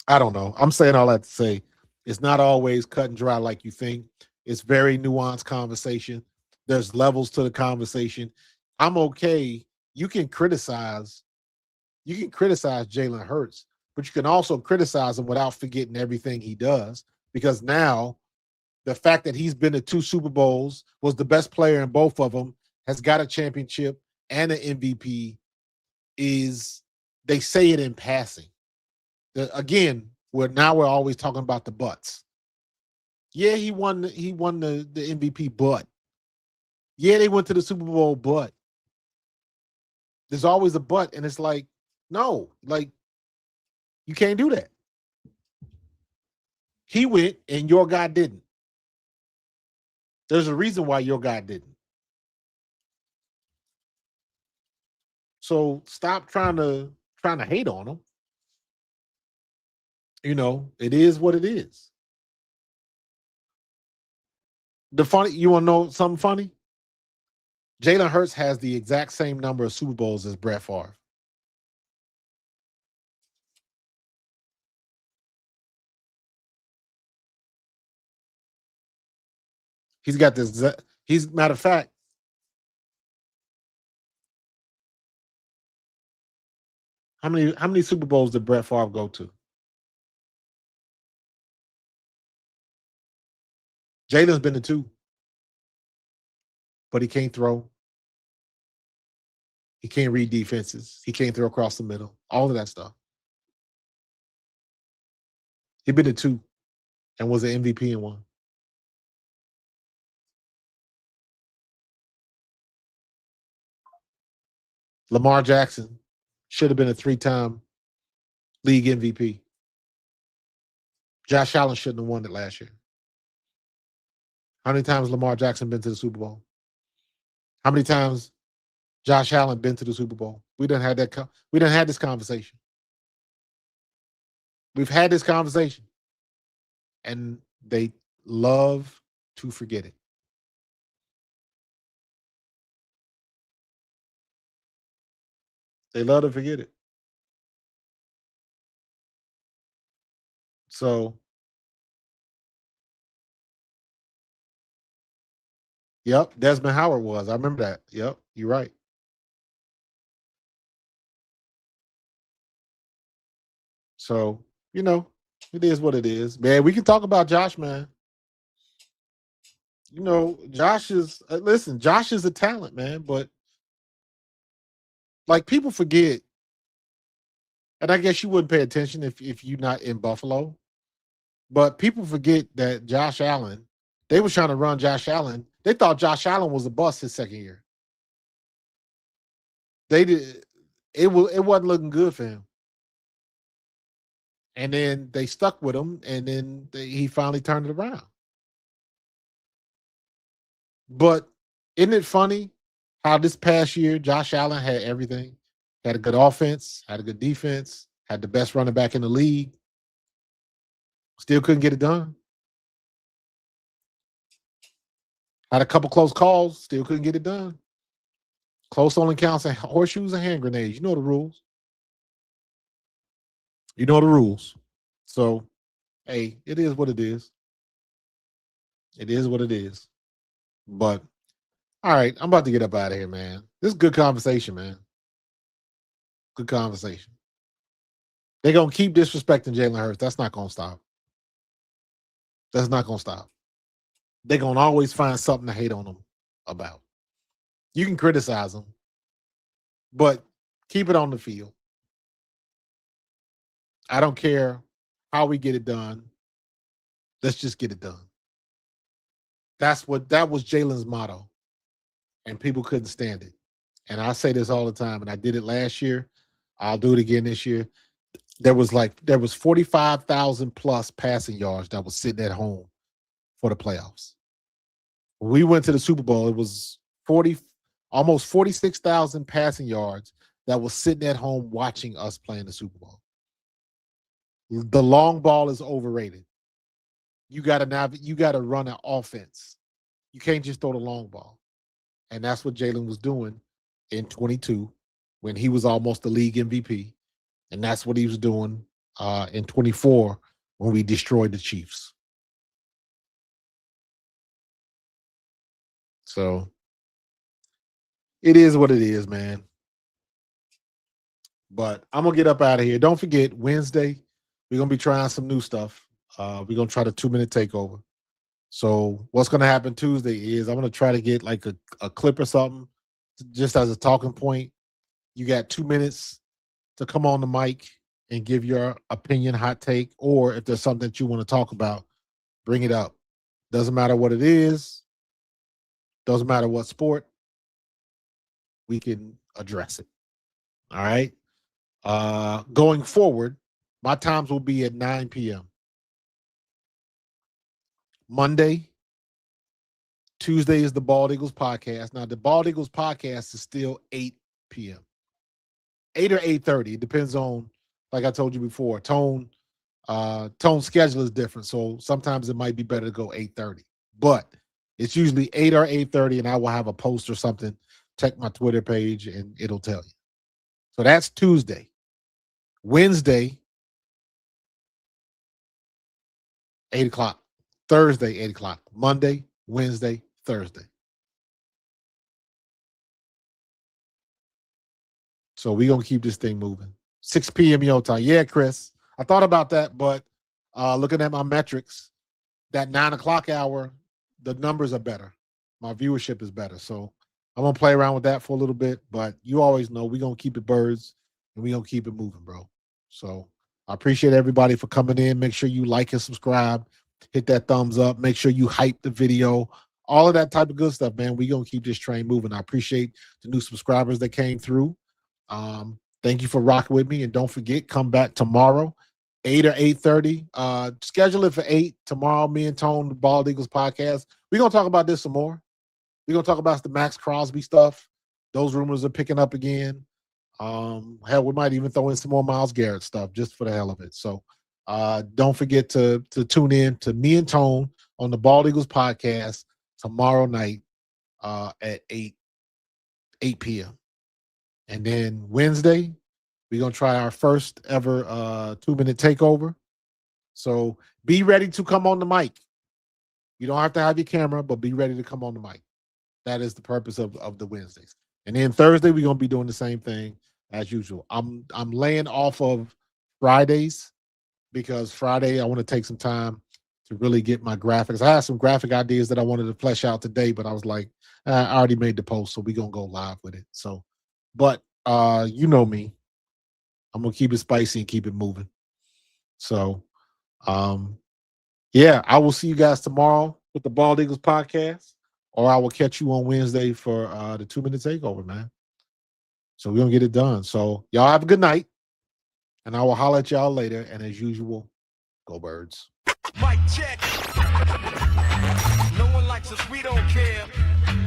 I don't know. I'm saying all that to say it's not always cut and dry like you think. It's very nuanced conversation. There's levels to the conversation. I'm okay. You can criticize Jalen Hurts, but you can also criticize him without forgetting everything he does. Because now the fact that he's been to 2 Super Bowls, was the best player in both of them, has got a championship and an MVP, is they say it in passing. Again, we're always talking about the buts. Yeah, he won the MVP, but yeah, they went to the Super Bowl, but there's always a but, and it's like, no, like you can't do that. He went and your guy didn't. There's a reason why your guy didn't. So stop trying to hate on him. You know, it is what it is. You want to know something funny? Jalen Hurts has the exact same number of Super Bowls as Brett Favre. He's got this. Matter of fact, how many Super Bowls did Brett Favre go to? Jalen's been to 2, but he can't throw. He can't read defenses. He can't throw across the middle. All of that stuff. He's been to 2 and was an MVP in 1. Lamar Jackson should have been a 3-time league MVP. Josh Allen shouldn't have won it last year. How many times Lamar Jackson been to the Super Bowl? How many times Josh Allen been to the Super Bowl? We done had this conversation. We've had this conversation, and they love to forget it. They love to forget it. So, yep, Desmond Howard was. I remember that. Yep, you're right. So, you know, it is what it is. Man, we can talk about Josh, man. You know, Josh is Josh is a talent, man, but like people forget, and I guess you wouldn't pay attention if you're not in Buffalo, but people forget that Josh Allen, they were trying to run Josh Allen. They thought Josh Allen was a bust his second year. They did it wasn't looking good for him. And then they stuck with him, and then he finally turned it around. But isn't it funny how this past year Josh Allen had everything? Had a good offense, had a good defense, had the best running back in the league. Still couldn't get it done. Had a couple close calls, still couldn't get it done. Close only counts in horseshoes and hand grenades. You know the rules. You know the rules. So, hey, it is what it is. It is what it is. But, all right, I'm about to get up out of here, man. This is good conversation, man. Good conversation. They're going to keep disrespecting Jalen Hurts. That's not going to stop. That's not going to stop. They're going to always find something to hate on them about. You can criticize them, but keep it on the field. I don't care how we get it done. Let's just get it done. That was Jalen's motto, and people couldn't stand it. And I say this all the time, and I did it last year. I'll do it again this year. There was 45,000 plus passing yards that was sitting at home for the playoffs. When we went to the Super Bowl, it was almost 46,000 passing yards that was sitting at home watching us play in the Super Bowl. The long ball is overrated. You got to run an offense. You can't just throw the long ball. And that's what Jalen was doing in 22 when he was almost the league MVP. And that's what he was doing in 24 when we destroyed the Chiefs. So it is what it is, man. But I'm going to get up out of here. Don't forget, Wednesday, we're going to be trying some new stuff. We're going to try the 2-minute takeover. So what's going to happen Tuesday is I'm going to try to get like a clip or something just as a talking point. You got 2 minutes to come on the mic and give your opinion, hot take, or if there's something that you want to talk about, bring it up. Doesn't matter what it is. Doesn't matter what sport. We can address it. All right. Going forward, my times will be at 9 p.m. Monday, Tuesday is the Bald Eagles podcast. Now, the Bald Eagles podcast is still 8 p.m. 8 or 8:30. It depends on, like I told you before, Tone's schedule is different. So sometimes it might be better to go 8:30. But it's usually 8 or 8:30, and I will have a post or something. Check my Twitter page, and it'll tell you. So that's Tuesday. Wednesday, 8 o'clock. Thursday, 8 o'clock. Monday, Wednesday, Thursday. So we're going to keep this thing moving. 6 p.m. your time. Yeah, Chris. I thought about that, but looking at my metrics, that 9 o'clock hour, the numbers are better. My viewership is better. So I'm going to play around with that for a little bit, but you always know we're going to keep it birds and we're going to keep it moving, bro. So I appreciate everybody for coming in. Make sure you like and subscribe. Hit that thumbs up. Make sure you hype the video. All of that type of good stuff, man. We're going to keep this train moving. I appreciate the new subscribers that came through. Thank you for rocking with me. And don't forget, come back tomorrow, 8 or 8:30. Schedule it for 8. Tomorrow, me and Tone, the Bald Eagles podcast. We're going to talk about this some more. We're going to talk about the Max Crosby stuff. Those rumors are picking up again. Hell, we might even throw in some more Myles Garrett stuff just for the hell of it. So don't forget to tune in to me and Tone on the Bald Eagles podcast tomorrow night at 8 p.m. And then Wednesday, we're going to try our first ever 2-minute takeover. So be ready to come on the mic. You don't have to have your camera, but be ready to come on the mic. That is the purpose of the Wednesdays. And then Thursday, we're going to be doing the same thing as usual. I'm laying off of Fridays because Friday I want to take some time to really get my graphics. I had some graphic ideas that I wanted to flesh out today, but I was like, I already made the post, so we're going to go live with it. So, but you know me. I'm going to keep it spicy and keep it moving. So, yeah, I will see you guys tomorrow with the Bald Eagles podcast, or I will catch you on Wednesday for the 2-minute takeover, man. So we're going to get it done. So y'all have a good night, and I will holler at y'all later. And as usual, go Birds. Mic check. No one likes us, we don't care.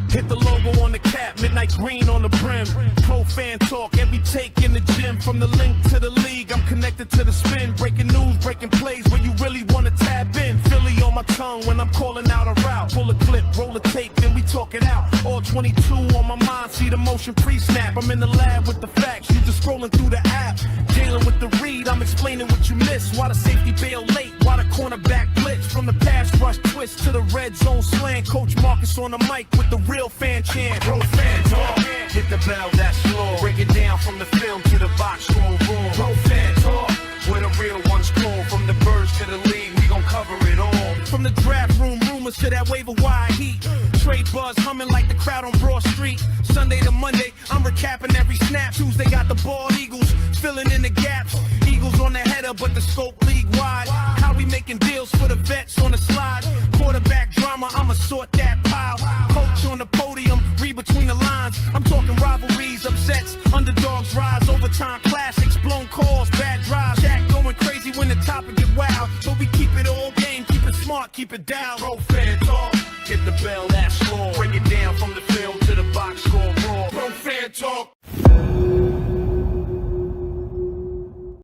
Hit the logo on the cap, midnight green on the brim. Pro fan talk, every take in the gym. From the link to the league, I'm connected to the spin. Breaking news, breaking plays where you really want to tap in. Philly on my tongue when I'm calling out a route. Pull a clip, roll a tape, then we talk it out. All 22 on my mind, see the motion pre-snap. I'm in the lab with the facts, you just scrolling through the app. Jalen with the read, I'm explaining what you missed. Why the safety bail late, why the cornerback blitz. From the pass rush twist to the red zone slant. Coach Marcus on the mic with the real fan chant. Pro fan talk, hit the bell, that's law. Break it down from the film to the box score room. Pro fan talk, where the real ones call. From the birds to the league, we gon' cover it all. From the draft room rumors to that waiver wire heat. Trade buzz humming like the crowd on Broad Street. Sunday to Monday, I'm recapping every snap. Tuesday got the Bald Eagles filling in the gaps. Eagles on the header, but the scope league wide. How we making deals for the vets on the slide? Quarterback drama, I'ma sort that pile. Coach on the podium, read between the lines. I'm talking rivalries, upsets, underdogs rise, overtime classics, blown calls, bad drives. Jack going crazy when the topic get wild. So we keep it all game, keep it smart, keep it down. Pro fan talk, hit the bell, that's law. Break it down from the film to the box score raw. Pro fan talk.